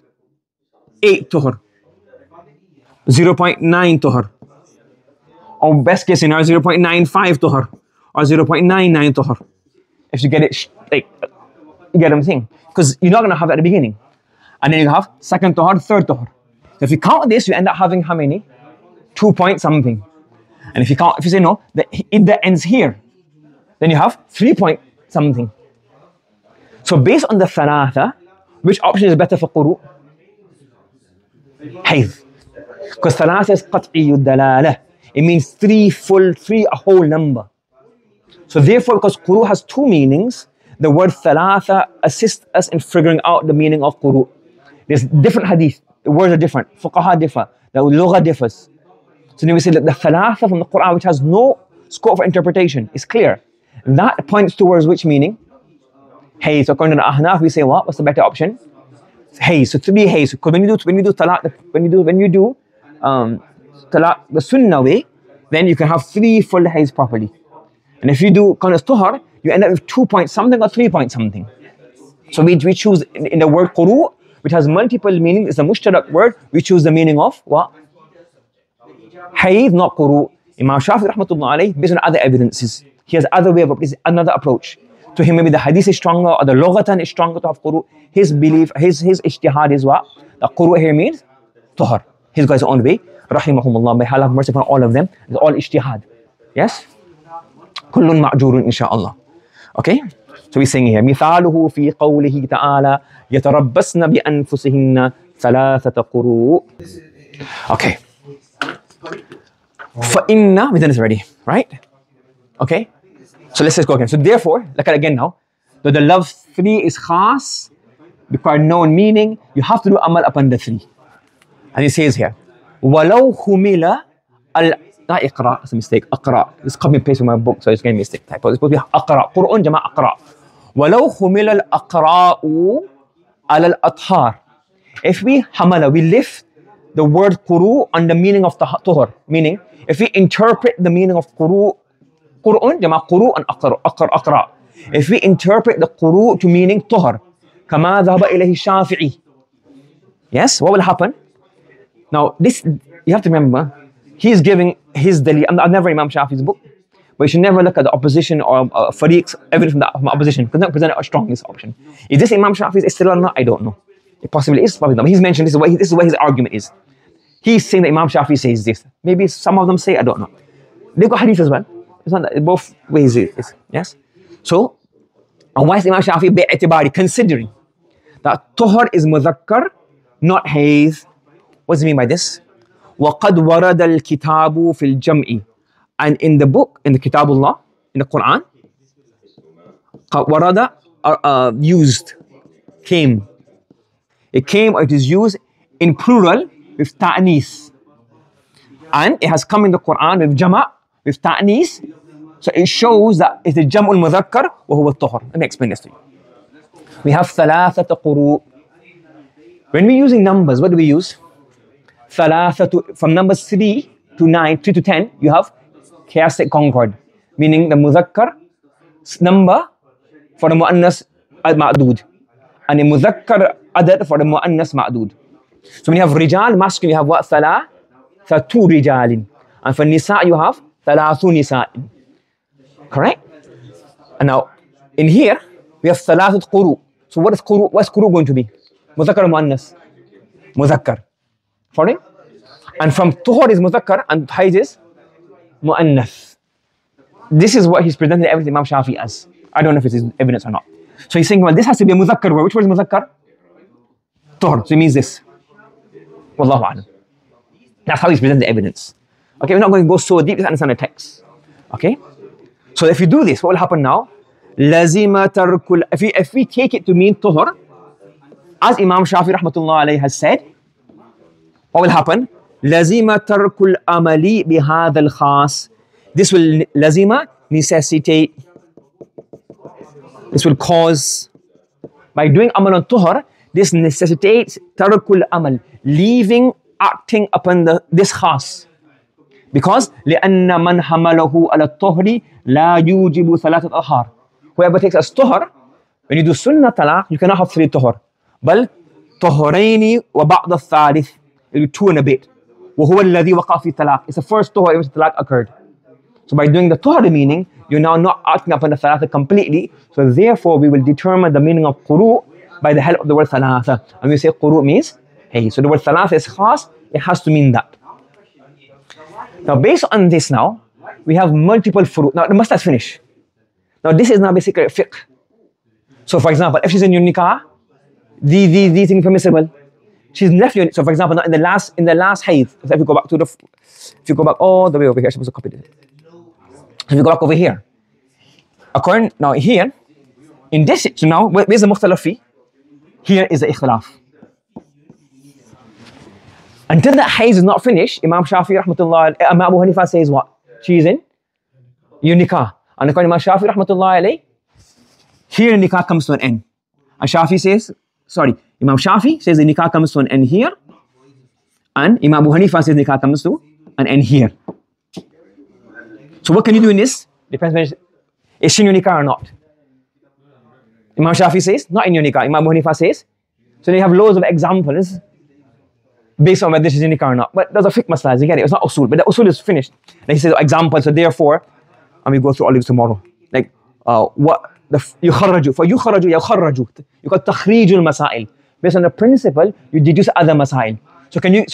A: tuhur, 0.9 tuhur, or best case scenario 0.95 tuhur, or 0.99 tuhur. If you get it, you get what I'm saying? Because you're not going to have it at the beginning. And then you have second tuhur, third tuhur. So if you count this, you end up having how many? 2 point something. And if you say no, the iddah ends here, then you have 3 point something. So based on the thalatha, which option is better for quru? Hayd. Because thalatha is qat'iyyu dalalah. It means 3 full, 3 a whole number. So therefore, because quru has 2 meanings, the word thalatha assists us in figuring out the meaning of quru. There's different hadith, the words are different, fuqaha differ, the lugha differs. So then we say that the thalatha from the Quran, which has no scope for interpretation, is clear. That points towards which meaning? Hayd. So according to the Ahnaf, we say what? What's the better option? Hayd. So 3 hayd. Because when you do talaq, talaq the sunnah way, then you can have 3 full hayds properly. And if you do qanaz tuhar, you end up with 2 point something or 3 point something. So we choose in the word quru, which has multiple meanings, it's a mushtarak word, we choose the meaning of what? Hayd, not quru. Imam Shafi rahmatullah alayhi, based on other evidences, he has another approach. To him, maybe the hadith is stronger or the lughatan is stronger to have quru. His belief, his ijtihad is what? The quru here means tuhar. His guy's own way. Rahimahumullah, may Allah have mercy upon all of them. It's all ijtihad. Yes? Kullun ma'jurun insha'Allah. Okay? So he's saying here, مثاله في قوله تعالى يتربصن بأنفسهن ثلاثة قروء. Okay. فإن, we've done this already, right? Okay. So let's just go again. So therefore, look at it again now. So the love 3 is khas, require known meaning. You have to do amal upon the 3. And he says here, وَلَوْ خُمِلَ not اقرأ, that's a mistake, أقرأ. It's copy and paste from my book, so it's getting a mistake. Typo. It's supposed to be أقرأ. قرآن جمع أقرأ. وَلَوْ خُمِلَ الْأَقْرَاءُ عَلَى الْأَطْهَارِ. If we hamala, we lift the word quru on the meaning of tuhur. Meaning, if we interpret the meaning of quru, Qur'an, jama quru and aqra. If we interpret the quru to meaning tuhur, kama dhahaba ilayhi Shafi'i. Yes, what will happen? Now, this, you have to remember, he's giving his dalil. I've never Imam Shafi'i's book, but you should never look at the opposition or fariq's evidence from the opposition, because not present a strongest option. Is this Imam Shafi'i's istilah or not? I don't know. It possibly is, probably not. But he's mentioned this is what his argument is. He's saying that Imam Shafi'i says this. Maybe some of them say, I don't know. They've got hadith as well. It's not that, both ways it is. Yes? So, and why is Imam Shafi'i bi'atibari, considering that tuhur is mudhakkar, not hayz. What does he mean by this? وَقَدْ وَرَدَ الْكِتَابُ فِي الْجَمْعِ. And in the book, in the Kitabullah, in the Quran, warada used, came. It came or it is used in plural with ta'nis. And it has come in the Quran with jama' with ta'nis. So it shows that it's a jam'ul mudhakkar wa huwa tuhur. Let me explain this to you. We have thalathata quru. When we're using numbers, what do we use? Thalathatu, from numbers 3 to 9, 3 to 10, you have chiastic concord, meaning the mudhakkar number for the mu'annas al-ma'dood, and the mudhakkar adad for the mu'annas ma'dood. So when you have rijal, masculine, you have what? Thalathatu rijalin. And for nisa, you have thalathu nisa'in. Correct? And now, in here, we have thalathat quru. So what is quru? What's quru going to be? Mudhakkar or mu'annas? Mudhakkar. Following? And from tuhur is mudhakkar and hayz is mu'annath. This is what he's presented everything Imam Shafi'i as. I don't know if it is evidence or not. So he's saying, well, this has to be a mudhakkar word. Which word is mudhakkar? Tuhur. So it means this. Wallahu a'lam. That's how he's presented the evidence. Okay, we're not going to go so deep to understand the text. Okay? So if you do this, what will happen now? Lazima tarkul. If we take it to mean tuhur, as Imam Shafi'i rahmatullah alayhi has said, what will happen? Lazima tarkul amali bihadha al-khas. This will lazima necessitate. This will cause, by doing amal on tuhur, this necessitates tarkul amal, leaving acting upon this khas. Because لأن من حمله على الطهر لا يوجب ثلاثة أطهار. Whoever takes as tuhur, when you do sunnah talaq, you cannot have 3 tuhur. بل طهرين وبعض الثالث. It will be 2 and a bit. وهو الذي وقع في الطلاق. It's the first tuhur in which the talaq occurred. So by doing the tuhur meaning, you're now not acting upon the thalatha completely. So therefore, we will determine the meaning of quru by the help of the word thalatha. And we say quru means hey. So the word thalatha is khas. It has to mean that. Now based on this now, we have multiple furu. Now the mas'ala is finished. Now this is now basically fiqh. So for example, if she's in your nikah, these things permissible. She's left your, so for example, now in the last hayd, so if you go back to the, if you go back all the way over here, I'm supposed to copy this. If you go back over here, according, now here, in this, so now, where's the mukhtalaf fi? Here is the ikhtilaf. Until that hayd is not finished, Imam Shafi'i rahmatullah, Imam Abu Hanifa says what? She's in your nikah. And according to Imam Shafi'i rahmatullah alayhi, here nikah comes to an end. And Shafi'i says, sorry, Imam Shafi says the nikah comes to an end here, and Imam Abu Hanifa says nikah comes to an end here. So what can you do in this? Depends when is she in your nikah or not. Imam Shafi says, not in your nikah. Imam Abu Hanifa says. So they have loads of examples based on whether she's in nikah or not. But there's a fiqh masala, you get it? It's not usool, but the usool is finished. And he says example, so therefore, and we go through all of this tomorrow. Like, what? يخرجوا فيخرجوا يخرجوا. You got تخريج المسائل. Based on the principle, you deduce other masail. So can you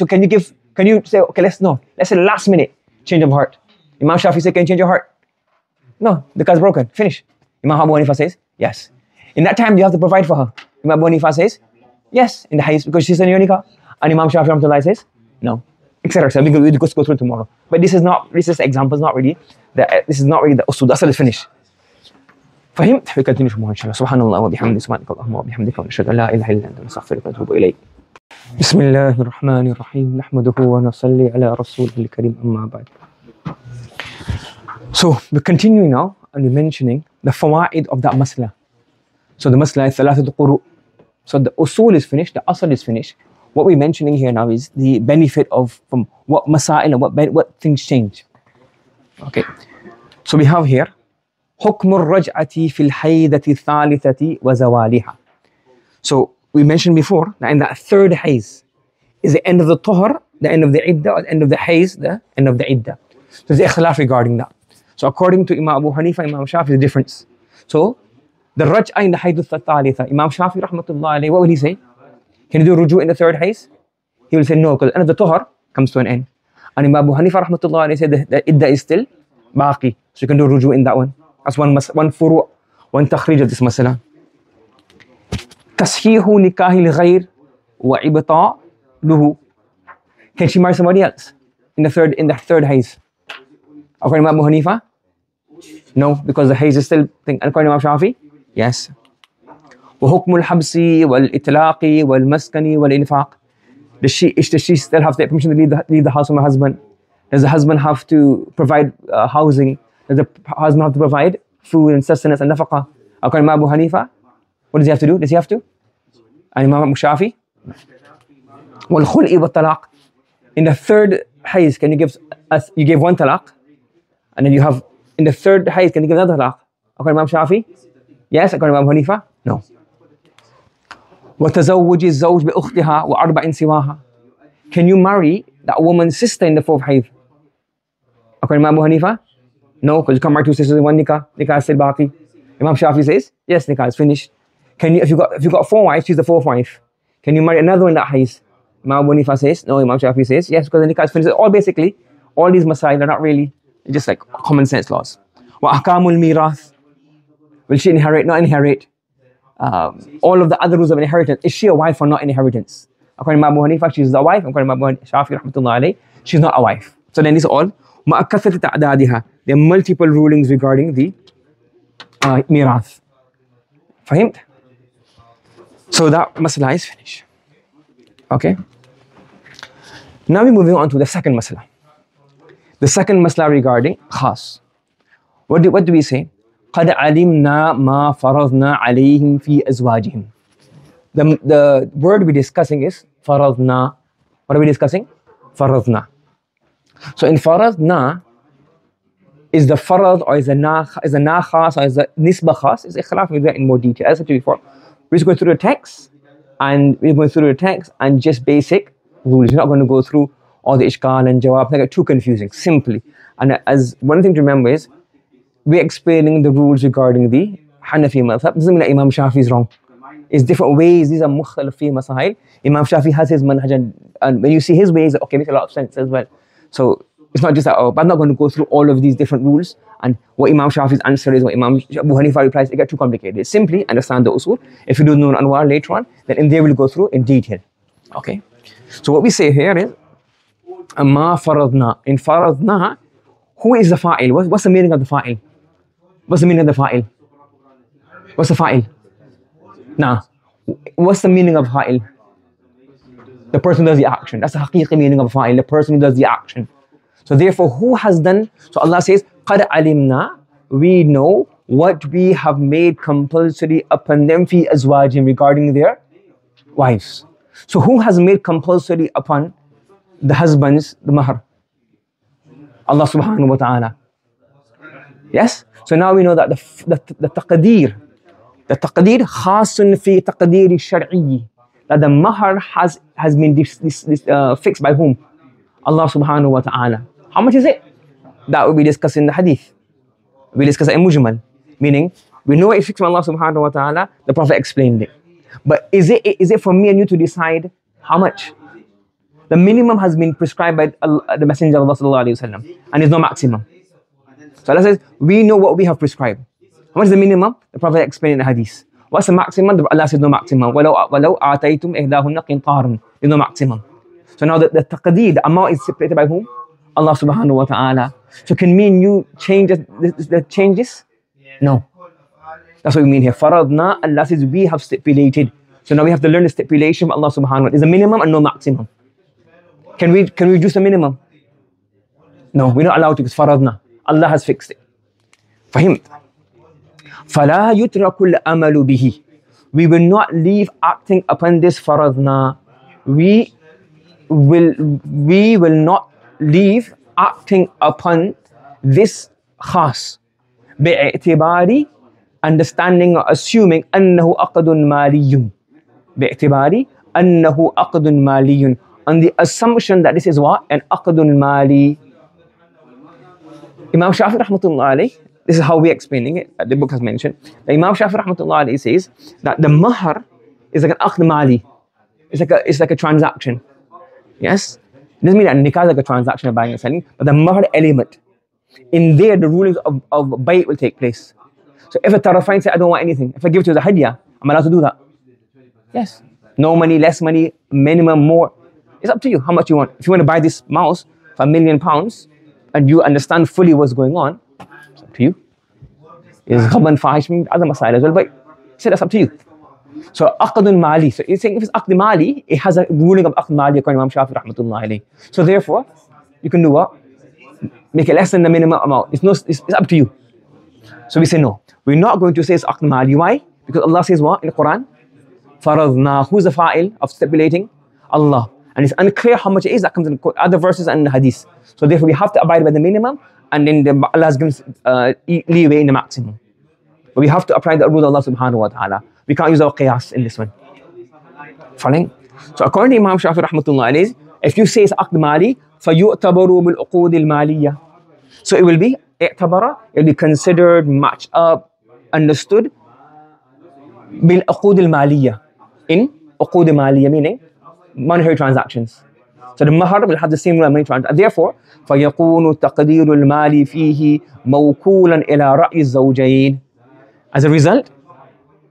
A: say, okay, let's say last minute change of heart. Imam Shafi said, can you change your heart? No, the car's broken. Finish. Imam Abu Hanifa says, Yes. In that time, you have to provide for her. Imam Abu Hanifa says, yes, in the Hayz, because she's in your nikah. And Imam Shafi Rahmatullah says, no, etc. So we'll go through tomorrow. But this is example, not really, this is not really the usul. That's is finished. فهمت؟ We continue tomorrow inshallah. Subhanallah wa bihamdi, subhanaka Allahumma wa bihamdika, wa nashhadu an la ilaha illa anta, nastaghfiruka wa natubu ilayk. Bismillahir Rahmanir Rahim. Nahmaduhu wa nusalli ala rasulil kareem, amma ba'd. So we're continuing now, and we're mentioning the fawaid of that masla. So the masla is thalathat quru. So the usul is finished, the asl is finished. What we're mentioning here now is the benefit of from what masail and what things change. Okay. So we have here حكم الرجعة في الحيضة الثالثة وزوالها. So we mentioned before that in that third hayz is the end of the tuhur, the end of the iddah, or the end of the hayz, the end of the iddah. So there's ikhtilaf regarding that. So according to Imam Abu Hanifa, Imam Shafi, the difference. So the raj'a in the hayz al-thalitha, Imam Shafi rahmatullah alayhi, what will he say? Can you do ruju in the third hayz? He will say no, because the end of the tuhur comes to an end. And Imam Abu Hanifa rahmatullah alayhi said the iddah is still baqi. So you can do ruju in that one. That's one furu', one takhrij of this masala. Tasheehu nikahi al-ghayr wa ibta'luhu. Can she marry somebody else in the third hayz? According to Imam Abu Hanifa? No, because the hayz is still thing. And according to Imam Shafi? Yes. وحكم الحبس والإطلاق والمسكن والإنفاق. Does she still have the permission to leave the house from her husband? Does the husband have to provide housing? Does the husband have to provide food and sustenance and nafaqah? According to Imam Abu Hanifa, what does he have to do? Does he have to? And Imam Abu Shafi? وَالْخُلْءِ وَالطَّلَاقِ. In the third hayz, can you give one talaq? And then you have, in the third hayz, can you give another talaq? According to Imam Shafi? Yes. According to Imam Abu Hanifa? No. وَتَزَوُّجِ الزَّوْجِ بِأُخْتِهَا وَأَرْبَعٍ سِوَاهَا. Can you marry that woman's sister in the fourth hayz? According to Imam Abu Hanifa? No, because you can't marry two sisters in one nikah. Nikah is still baqi. Imam Shafi says, yes, nikah is finished. Can you, if you got four wives, she's the fourth wife. Can you marry another one in that hayz? Imam Abu Hanifa says, no. Imam Shafi says, yes, because the nikah is finished. All basically, all these masail are not really, just like common sense laws. وَأَحْكَامُ الْمِيرَاثِ. Will she inherit, not inherit? All of the other rules of inheritance. Is she a wife or not in inheritance? According to Abu Hanifa, she's the wife. According to Abu Shafi, rahmatullah alayhi, she's not a wife. So then these are all. There are multiple rulings regarding the mirath. Fahimt? So that masala is finished. Okay. Now we're moving on to the second masala. The second masala regarding khas. What do we say? قَدْ عَلِمْنَا مَا فَرَضْنَا عَلَيْهِمْ فِي أَزْوَاجِهِمْ. The word we're discussing is faradna. What are we discussing? Faradna. So in faradna, is the farad or is the na khas or is the nisba khas? Is ikhtilaf with that in more detail. As I said before, we're just going through the text and just basic rules. We're not going to go through all the ishkal and jawab. They get too confusing. Simply, and as one thing to remember is, we're explaining the rules regarding the Hanafi madhab. Doesn't mean that Imam Shafi is wrong. It's different ways. These are mukhtalafi masail. Imam Shafi has his manhaj, and when you see his ways, okay, makes a lot of sense as well. So it's not just that, but I'm not going to go through all of these different rules and what Imam Shafi's answer is, what Imam Abu Hanifa replies. It gets too complicated. Simply understand the usul. If you do Nun Anwar later on, then in there we'll go through in detail. Okay. So what we say here is, Ma faradna. In faradna, who is the fa'il? What's the meaning of the fa'il? What's the meaning of the fa'il? What's the fa'il? Nah. What's the meaning of fa'il? The person who does the action. That's the haqiqi meaning of fa'il. The person who does the action. So therefore, who has done? So Allah says, قَدْ عَلِمْنَا. We know what we have made compulsory upon them fi azwajim, regarding their wives. So who has made compulsory upon the husbands the mahr? Allah subhanahu wa ta'ala. Yes? So now we know that the taqdeer khasun fi taqdeer shar'i, that the mahr has been fixed by whom? Allah subhanahu wa ta'ala. How much is it? That will be discussed in the hadith. We discuss it in mujmal, meaning we know it's fixed by Allah subhanahu wa ta'ala. The Prophet explained it. But is it for me and you to decide how much? The minimum has been prescribed by the Messenger of Allah sallallahu alaihi wasallam, and there's no maximum. So Allah says, we know what we have prescribed. What is the minimum? The Prophet explained in the hadith. What's the maximum? Allah says no maximum. وَلَوْ آتَيْتُمْ إِحْدَاهُنَّ قِنْطَارًا. There's no maximum. So now the taqdeer, the amount is stipulated by whom? Allah subhanahu wa ta'ala. So can mean you change the changes? No. That's what we mean here. Faradna, Allah says we have stipulated. So now we have to learn the stipulation of Allah subhanahu wa ta'ala. There's a minimum and no maximum. Can we reduce the minimum? No, we're not allowed to because faradna. Allah has fixed it. Fahim. فَلَا يُتْرَكُ الْأَمَلُ بِهِ. We will not leave acting upon this faradna. We will not leave acting upon this khas. بِاعْتِبَارِ, understanding or assuming أَنَّهُ أَقْدٌ مَالِيٌّ. بِاعْتِبَارِ أَنَّهُ أَقْدٌ مَالِيٌّ. On the assumption that this is what? An aqdun mali. Imam Shafi rahmatullah alayhi, this is how we're explaining it, the book has mentioned. The Imam Shafi rahmatullah alayhi says that the mahar is like an aqd mali. It's like a transaction. Yes? It doesn't mean that nikah is like a transaction of buying and selling, but the mahar element. In there, the rulings of bayt will take place. So if a tarafain says, I don't want anything, if I give it to the hadiyah, I'm allowed to do that. Yes. No money, less money, minimum, more. It's up to you how much you want. If you want to buy this mouse for £1 million and you understand fully what's going on, it's up to you. Is ghaban fahish other masail as well, but say that's up to you. So aqdun mali. So it's saying if it's aqd mali, it has a ruling of aqd mali according to Imam Shafi rahmatullah alayhi. So therefore, you can do what? Make it less than the minimum amount. It's up to you. So we say no. We're not going to say it's aqd mali. Why? Because Allah says what in the Quran? Faradna. Who's the fa'il of stipulating? Allah. And it's unclear how much it is. That comes in other verses and in the hadith. So therefore we have to abide by the minimum, and then Allah has given leeway in the maximum. But we have to apply the rule of Allah subhanahu wa ta'ala. We can't use our qiyas in this one. Following? So according to Imam Shafi rahmatullah alayhi, if you say it's aqd mali, فَيُؤْتَبَرُ بِالْعُقُودِ الْمَالِيَّةِ. So it will be i'tabara, it will be considered, matched up, understood بِالْعُقُودِ الْمَالِيَّةِ. In uqud maliyya, meaning monetary transactions. So the mahar will have the same rule as money transactions. Therefore, فَيَكُونُ تَقْدِيرُ الْمَالِ فِيهِ مَوْكُولًا إِلَىٰ رَأْيِ الزَّوْجَيْنِ. As a result,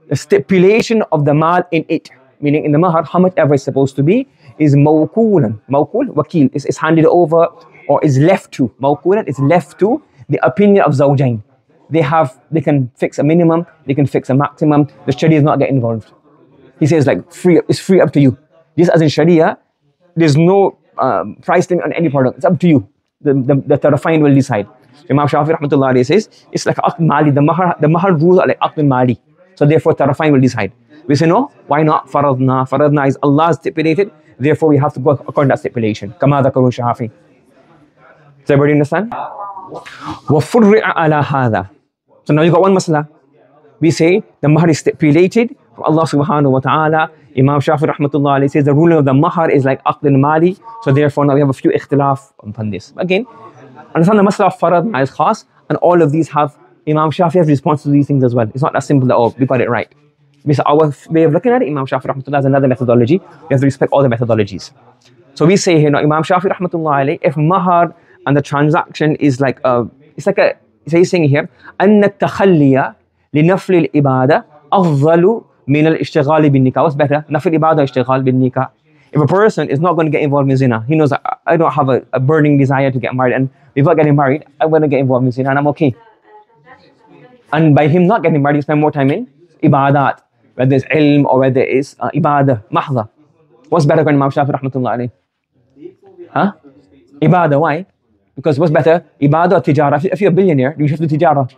A: the stipulation of the mal in it, meaning in the mahar, how much ever it's supposed to be, is mawkulan. Mawkul, wakil, is handed over or is left to. Mawkulan is left to the opinion of zawjain. They can fix a minimum, they can fix a maximum. The Sharia is not get involved. He says like it's free up to you. Just as in Sharia, there's no price limit on any product. It's up to you. The tarafain will decide. Imam Shafi rahmatullah alayhi says it's like aqd mali. The mahar rules are like aqd mali. So therefore tarafain will decide. We say no, why not? Faradna. Faradna is Allah stipulated. Therefore we have to go according to that stipulation. Kama dhakaru Shafi. Does everybody understand? وَفُرِّعَ عَلَى هَذَا. So now you got one masla. We say the mahar is stipulated from Allah subhanahu wa ta'ala. Imam Shafi rahmatullah alayhi says the ruling of the mahar is like aqd mali. So therefore now we have a few ikhtilaf upon this. Again, understand the masla of farad, as-Khas, and all of these have, Imam Shafi has response to these things as well. It's not that simple at all. We got it right. Because our way of looking at it, Imam Shafi rahmatullah has another methodology. We have to respect all the methodologies. So we say here now, Imam Shafi rahmatullah alayhi, if mahar and the transaction is like it's like a, so he's saying here, أن التخلي لنفل الإبادة أفضل من الاشتغال بالنكاح. What's better? نفل الإبادة اشتغال بالنكاح. If a person is not going to get involved in zina, he knows I don't have a burning desire to get married, and without getting married, I'm going to get involved in zina and I'm okay. And by him not getting married, he spend more time in ibadat, whether it's ilm or whether it's ibadah, mahdha. What's better than Imam Shafi rahmatullah alayhi? Huh? Ibadah, why? Because what's better? Ibadah or tijara? If you're a billionaire, you should do tijara.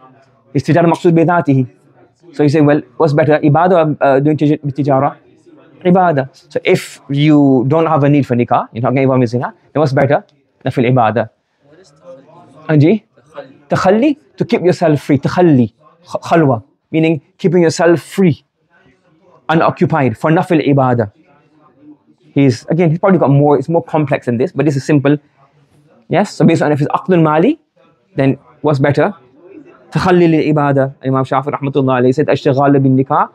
A: Is tijara maqsood bi dhatihi? So you say, well, what's better? Ibadah or doing tijara? Ibadah. So if you don't have a need for nikah, you're not getting involved in zina, then what's better? Nafil ibadah. Anji? Takhalli, to keep yourself free. Takhalli, khalwa, meaning keeping yourself free, unoccupied for nafil ibadah. He's probably got more, it's more complex than this, but this is simple. Yes, so based on if it's aqdun mali, then what's better? Takhalli lil ibadah. Imam Shafi rahmatullah alayhi said, ashtighal bin nikah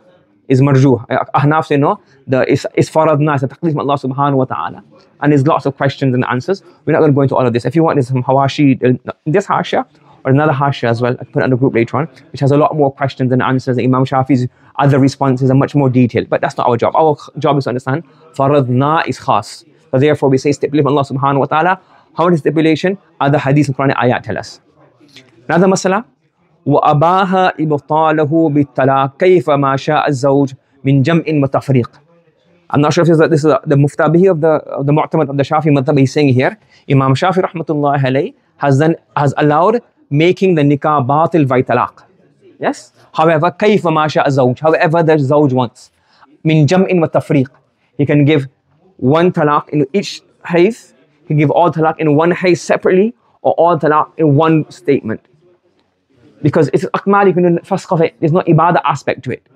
A: is marjuh. Ahnaf say no, it's faradna, it's a taqdeem Allah subhanahu wa ta'ala. And there's lots of questions and answers. We're not going to go into all of this. If you want, there's some hawashi, this hasha, or another Hashia as well, I can put it on the group later on, which has a lot more questions and answers. Imam Shafi's other responses are much more detailed, but that's not our job. Our job is to understand faradna is khas. So therefore we say stipulate from Allah subhanahu wa ta'ala. How is stipulation? Other hadith and Quranic ayat tell us. Another masala, وَأَبَاهَا إِبْطَالَهُ بِالطَّلَاقِ كَيْفَ مَا شَاءَ الزَّوْجُ مِنْ جَمْءٍ وَتَفْرِيقٍ. I'm not sure if this is the muftabihi of the mu'tamad of the Shafi madhab. He's saying here, Imam Shafi rahmatullahi alayhi has allowed making the nikah batil by talaq. Yes? However, كَيْفَ مَا شَاءَ الزَّوْجُ, however the zawj wants. مِنْ جَمْءٍ وَتَفْرِيقٍ. He can give one talaq in each hayth. He can give all talaq in one hayth separately, or all talaq in one statement. Because it's akmal, you can do fasq of it. There's no ibadah aspect to it.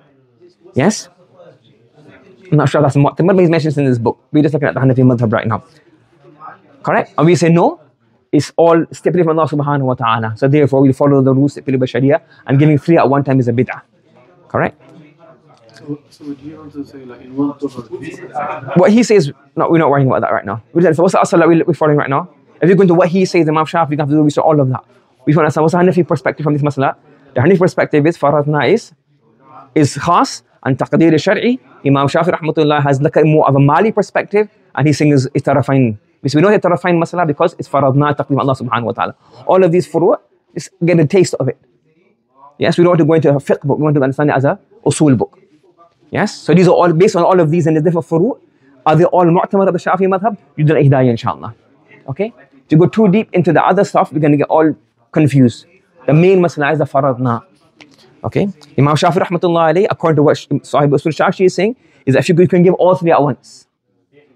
A: Yes? I'm not sure that's what he's mentioned in this book. We're just looking at the Hanafi madhab right now. Correct? And we say no, it's all stipulated from Allah subhanahu wa ta'ala. So therefore we follow the rules stipulated by Sharia, and giving 3 at one time is a bid'ah. Correct?
B: So would you want to say like in one
A: what he says, no, we're not worrying about that right now. So what's the asal that we're following right now? If you're going to what he says, Imam Shafi, you have to do research all of that. We want to understand what's the Hanafi perspective from this masala. The Hanafi perspective is faradna is khas, and taqdeer shar'i. Imam Shafi rahmatullah has looked at more of a Mali perspective, and he's saying is tarafain. We know the tarafain masala because it's faradna taqdeem Allah subhanahu wa ta'ala. All of these furu', just get a taste of it. Yes, we don't want to go into a fiqh book, we want to understand it as a usool book. Yes, so these are all based on all of these and the different furu'. Are they all mu'tamad of the Shafi madhab? You do hidayah inshallah. Okay? To go too deep into the other stuff, we're going to get all confused. The main masala is the faradna. Okay? Imam Shafi rahmatullah alayhi, according to what Sahib as-Shashi is saying, is that if you can give all 3 at once.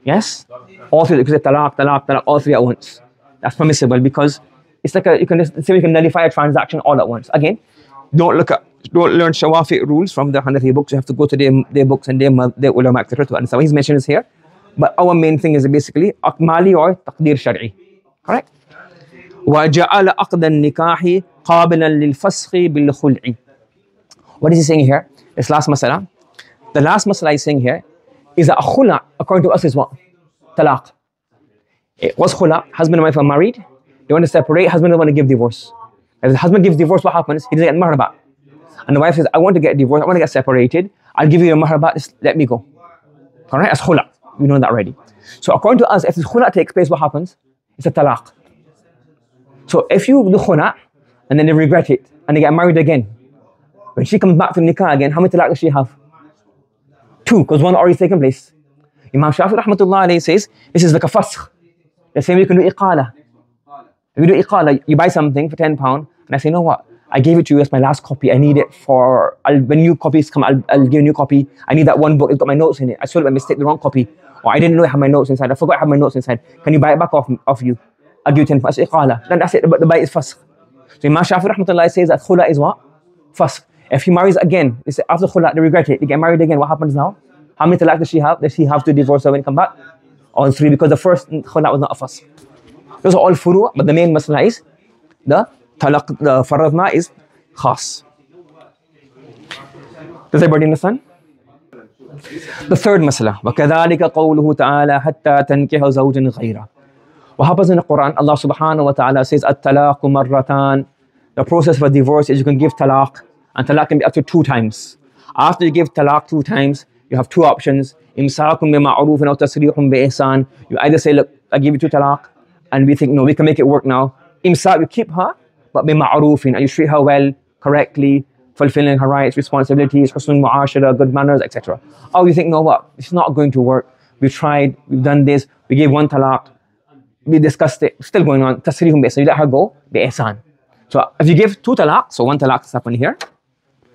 A: Yes? All 3, because talaq, all 3 at once. That's permissible because it's like you can say you can nullify a transaction all at once. Again, don't learn Shawafi rules from the Hanafi books. You have to go to their books and their ulama, etc. to understand what he's mentioned is here. But our main thing is basically akmali or taqdeer shar'i. Correct? وَجَعَلَ أَقْدَ النِّكَاحِ قَابِلًا لِلْفَسْخِ بِالْخُلْعِ. What is he saying here? This last masala. The last masala he's saying here is that a khula, according to us, is what? Talaq. What's khula? Husband and wife are married. They want to separate. Husband doesn't want to give divorce. If the husband gives divorce, what happens? He doesn't get mahraba. And the wife says, I want to get divorced. I want to get separated. I'll give you your mahraba. Just let me go. Alright? That's khula. We know that already. So according to us, if this khula takes place, what happens? It's a talaq. So if you do khula and then they regret it and they get married again, when she comes back to nikah again, how many talaq does she have? 2, because one already taken place. Imam Shafi rahmatullah alayhi says, this is like a fasq. The same way you can do iqala. If you do iqala, you buy something for £10, and I say, you know what? I gave it to you as my last copy. I need it for, when new copies come, I'll give a new copy. I need that one book, it's got my notes in it. I sold it by mistake, the wrong copy. Or I didn't know it had my notes inside. I forgot I had my notes inside. Can you buy it back off you? I'll give you £10. That's iqala. Then that's it, but the buy is fasq. So Imam Shafi rahmatullah says that khula is what? Fasq. If he marries again, they say after khula, they regret it, they get married again, what happens now? How many talaq does she have? Does she have to divorce her when he come back? All 3, because the first khula was not a fasq. Those are all furu', but the main masala is the faradna is khas. Does everybody understand? The third masala, وَكَذَلِكَ قَوْلُهُ تَعَالَى حَتَّى تَنْكِحَ زَوْجًا غَيْرَهُ. What happens in the Quran? Allah subhanahu wa ta'ala says, الطلاق مرتان. The process for divorce is you can give talaq, and talaq can be up to 2 times. After you give talaq 2 times, you have 2 options. إِمْسَاكٌ بِمَعْرُوفٍ أَوْ تَسْرِيحٌ بِإِحْسَانٍ. You either say, look, I give you 2 talaq, and we think, no, we can make it work now. Imsak, you keep her, but بِمَعْرُوفٍ, and you treat her well, correctly, fulfilling her rights, responsibilities, husnul mu'ashara, good manners, etc. Or you think, no, what? It's not going to work. We've tried, we've done this, we gave 1 talaq, we discussed it, still going on. تَسْرِيحٌ بِإِحْسَانٍ, you let her go, بِإِحْسَانٍ. So if you give 2 talaq, so 1 talaq is happened here,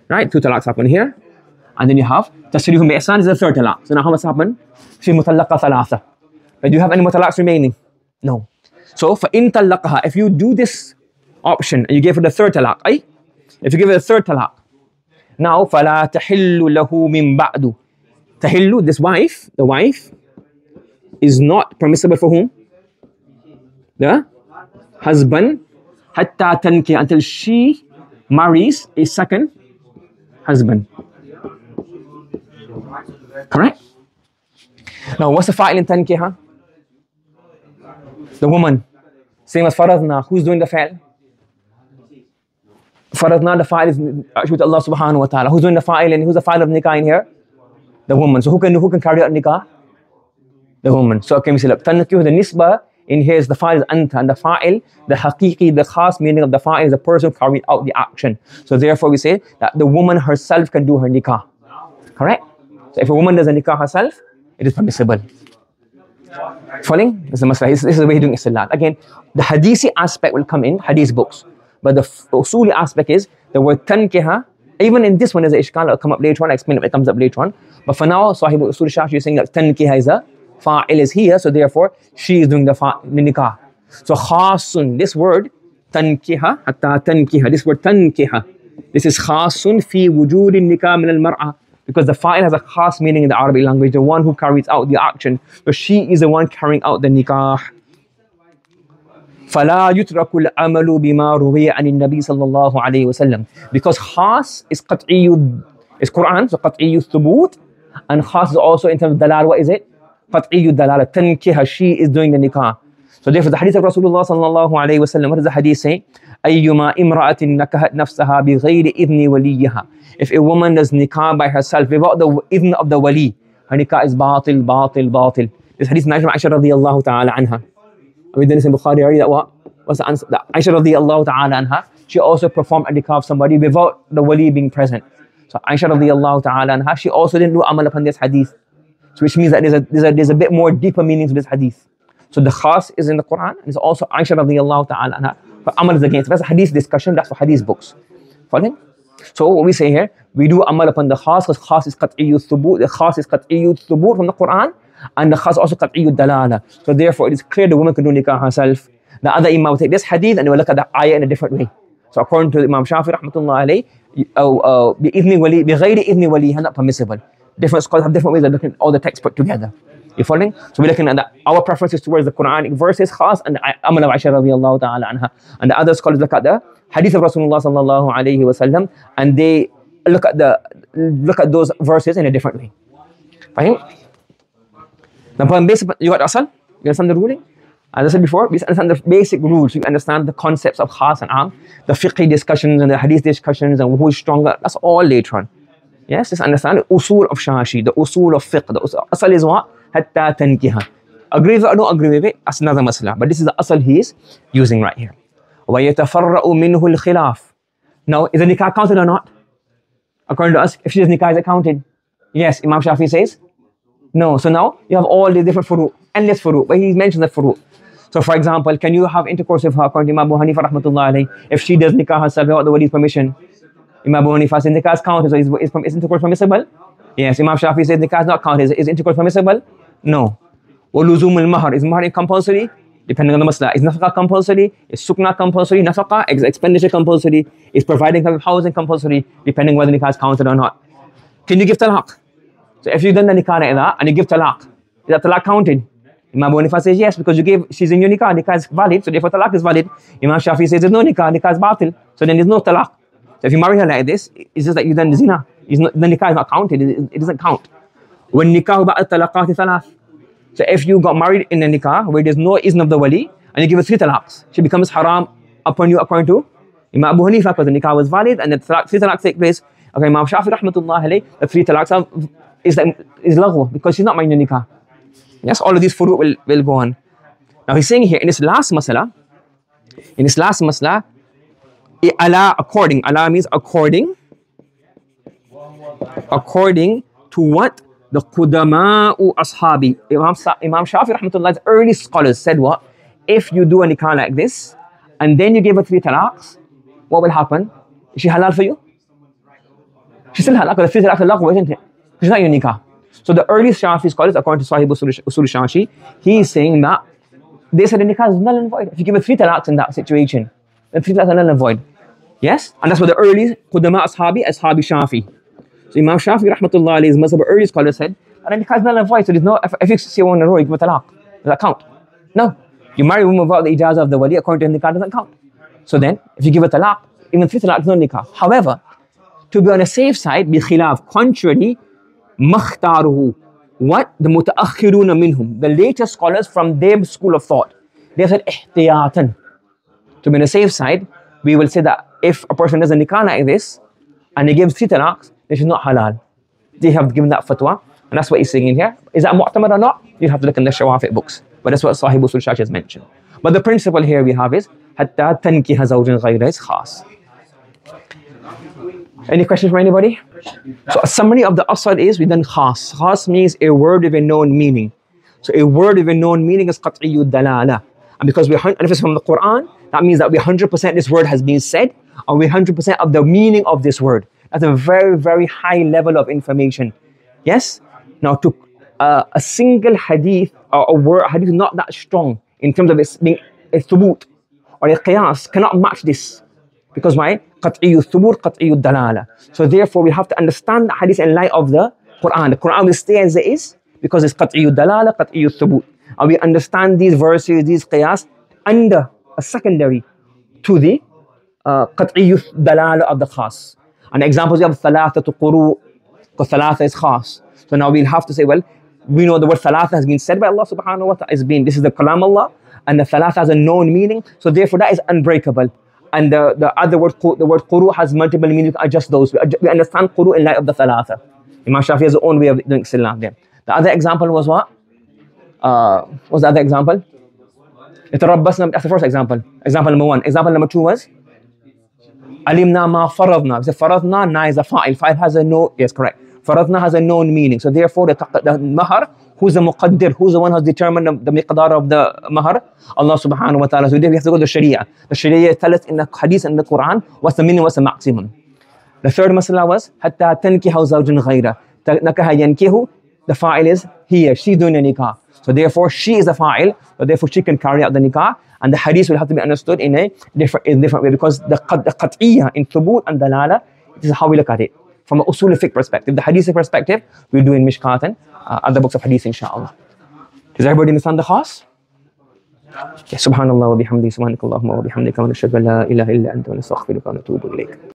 A: right? 2 talaqs happen here, and then you have tasrihum bi ihsan is the 3rd talaq. So now how much happened? Fi mutallaqa thalatha. But do you have any mutalaqs remaining? No. So for in talaqaha, if you do this option and you give her the 3rd talaq, if you give her the 3rd talaq, now fala tahillu lahu min ba'du. Tahillu, this wife, the wife is not permissible for whom? The husband, hatta tanki, until she marries a 2nd husband. Correct? Now what's the fa'il in tankiha? The woman. Same as faradna. Who's doing the fa'il? Faradna, the fa'il is with Allah subhanahu wa ta'ala. Who's doing the fa'il and who's the fa'il of nikah in here? The woman. So who can carry out nikah? The woman. So okay, we say, look, tankihu, the nisbah in here is the fa'il is anta, and the fa'il, the haqiqi, the khas meaning of the fa'il is the person carrying out the action. So therefore we say that the woman herself can do her nikah. Correct? So if a woman does a nikah herself, it is permissible. Following? This is the way you're doing istidlal. Again, the hadithi aspect will come in hadith books. But the usuli aspect is the word tankiha. Even in this one, there's an ishkal, it'll come up later on. I explain it comes up later on. But for now, Sahib Usool Shashi is saying that tankiha is a fa'il is here, so therefore she is doing the nikah. So khasun, this word tankiha, hatta tankiha, this word tankiha, this is khasun fi wujudi nikah min al-mar'a, because the fa'il has a khas meaning in the Arabic language, the one who carries out the action. So she is the one carrying out the nikah. فلا يترك العمل بما روي عن النبي صلى الله عليه وسلم, because khas is qat'i, is Quran, so qat'i thubut, and khas is also in terms of dalal. What is it? Qat'i dalal, tankiha, she is doing the nikah. So therefore the hadith of Rasulullah sallallahu alayhi wa sallam, what does the hadith say? أيما امرأة نكحت نفسها بغير إذن وليها. If a woman does nikah by herself without the idhn of the wali, her nikah is batil, batil, batil. This hadith is Aisha radiyallahu ta'ala anha. We didn't say Bukhari already, that what? What's the answer? That Aisha radiyallahu ta'ala anha, she also performed a nikah of somebody without the wali being present. So Aisha radiyallahu ta'ala anha, she also didn't do amal upon this hadith. So which means that there's a bit more deeper meaning to this hadith. So the khas is in the Quran, and it's also Aisha radiyallahu ta'ala anha. But amal is against. That's a hadith discussion, that's for hadith books. Following? So what we say here, we do amal upon the khas, because khas is qat'iyyu thubut, the khas is qat'iyyu thubut from the Quran, and the khas also qat'iyyu dalala. So therefore it is clear the woman can do nikah herself. The other imam will take this hadith and they will look at the ayah in a different way. So according to Imam Shafi rahmatullah alayhi, bi-idhni wali, bi-ghayri idhni wali, not permissible. Different scholars have different ways of looking at all the texts put together. You following? So we're looking at our preferences towards the Quranic verses khas and the amal of Aisha radiyallahu ta'ala anha. And the other scholars look at the hadith of Rasulullah sallallahu alayhi wa sallam, and they look at those verses in a different way. Fahim? Now, you got asal? You understand the ruling? As I said before, we understand the basic rules. You understand the concepts of khas and am, the fiqh discussions and the hadith discussions and who is stronger. That's all later on. Yes, just understand the usool of shashi, the usool of fiqh. The asal is what? Hatta tankiha. Agree with it or don't agree with it, that's another masla. But this is the asal he is using right here. وَيَتَفَرَّأُ مِنْهُ الْخِلَافِ. Now, is the nikah counted or not? According to us, if she does nikah, is it counted? Yes, Imam Shafi says no. So now you have all the different furu, endless furu, but he mentions the furu. So for example, can you have intercourse with her according to Imam Abu Hanifa rahmatullah alayhi, if she does nikah herself without the wali's permission? Imam Abu Hanifa says nikah is counted, so is intercourse permissible? Yes. Imam Shafi says nikah is not counted. Is intercourse permissible? No. وَلُزُومُ الْمَهْرِ. Is mahar compulsory? Depending on the masla. Is nafaqah compulsory? Is sukna compulsory? Nafaqah, expenditure compulsory? Is providing housing compulsory? Depending whether nikah is counted or not. Can you give talaq? So if you've done the nikah like that and you give talaq, is that talaq counted? Imam Abu Hanifa says yes, because she's in your nikah is valid, so therefore talaq is valid. Imam Shafi says there's no nikah is batil, so then there's no talaq. So if you marry her like this, it's just that you've done zina. The nikah is not counted, it doesn't count. When nikah ba'at talaqati thalath. So if you got married in a nikah where there's no izn of the wali, and you give her 3 talaqs, she becomes haram upon you according to Imam Abu Hanifa, because the nikah was valid and the 3 talaqs take place. Okay, Imam Shafi rahmatullah alayhi, the 3 talaqs is laghwa, because she's not married in a nikah. Yes, all of these furu will go on. Now he's saying here in this last masala, ala, ala means according to what the qudama'u ashabi. Imam Shafi rahmatullah's early scholars said what? If you do a nikah like this, and then you give her 3 talaqs, what will happen? Is she halal for you? She's still halal, because the 3 talaqs are laghwa, isn't it? She's not your nikah. So the early Shafi scholars, according to Sahib Usool Shashi, he is saying that they said the nikah is null and void. If you give her 3 talaqs in that situation, then 3 talaqs are null and void. Yes? And that's what the early qudama ashabi Shafi. So Imam Shafi rahmatullah alayhi's mazhab, early scholars said, and the nikah is null and void, so there's no, if you see one in a row, you give a talaq. Does that count? No. You marry a woman without the ijazah of the wali, according to the nikah, doesn't count. So then, if you give a talaq, even 3 talaq is no nikah. However, to be on a safe side, bi khilaf, contrary, makhtaruhu, what? The mutaakhiruna minhum, the later scholars from their school of thought, they said ihtiyatan. To be on a safe side, we will say that if a person does a nikah like this, and he gives 3 talaqs, this is not halal. They have given that fatwa, and that's what he's saying in here. Is that mu'tamad or not? You have to look in the Shawafiq books. But that's what Sahib Usool Shashi has mentioned. But the principle here we have is, حَتَّى تَنْكِحَ زَوْجًا غَيْرَهُ is khas. Any questions from anybody? So a summary of the asal is, we done khas. Khas means a word with a known meaning. So a word with a known meaning is qat'iyyu dalala. And because we 100% from the Quran, that means that we 100% this word has been said, and we 100% of the meaning of this word. That's a very, very high level of information. Yes? Now, to a single hadith or a word, hadith is not that strong in terms of its being a thubut or a qiyas, cannot match this. Because why? Qat'iyyu thubut, qat'iyyu dalala. So therefore, we have to understand the hadith in light of the Quran. The Quran will stay as it is because it's qat'iyyu dalala, qat'iyyu thubut. And we understand these verses, these qiyas, under a secondary to the qat'iyyu dalala of the khas. And examples, you have thalathatu quru, because thalatha is khas. So now we'll have to say, well, we know the word thalatha has been said by Allah subhanahu wa ta'ala, this is the kalam Allah, and the thalatha has a known meaning, so therefore that is unbreakable. And the other word, the word quru, has multiple meanings. We adjust those. We understand quru in light of the thalatha. Imam Shafi has his own way of doing istilah there. The other example was what? What's the other example? That's the first example. Example number 1. Example number 2 was alimna ma faradna. We said faradna, na is a fa'il. Fa'il has a no, yes, correct. Faradna has a known meaning. So therefore, the mahar, who's the muqaddir, who's the one who's determined the miqdar of the mahar? Allah subhanahu wa ta'ala. So there we have to go to the sharia. The sharia tells us in the hadith and the Quran what's the minimum, what's the maximum. The third masala was hatta tankihu zawjun ghayra. Nakaha yankihu, the fa'il is here, she doing the nikah. So therefore, she is the fa'il, so therefore she can carry out the nikah. And the hadith will have to be understood in a different way, because the qat'iyyah in thubut and dalala, this is how we look at it. From an usul fiqh perspective. The hadith perspective, we'll do in Mishkat and other books of hadith, inshallah. Does everybody understand the khas? Okay, subhanallah wa bihamdi, subhanakallahumma wa bihamdika, wa nashhadu an la ilaha illa anta, wa nastaghfiruka wa natubu ilayk.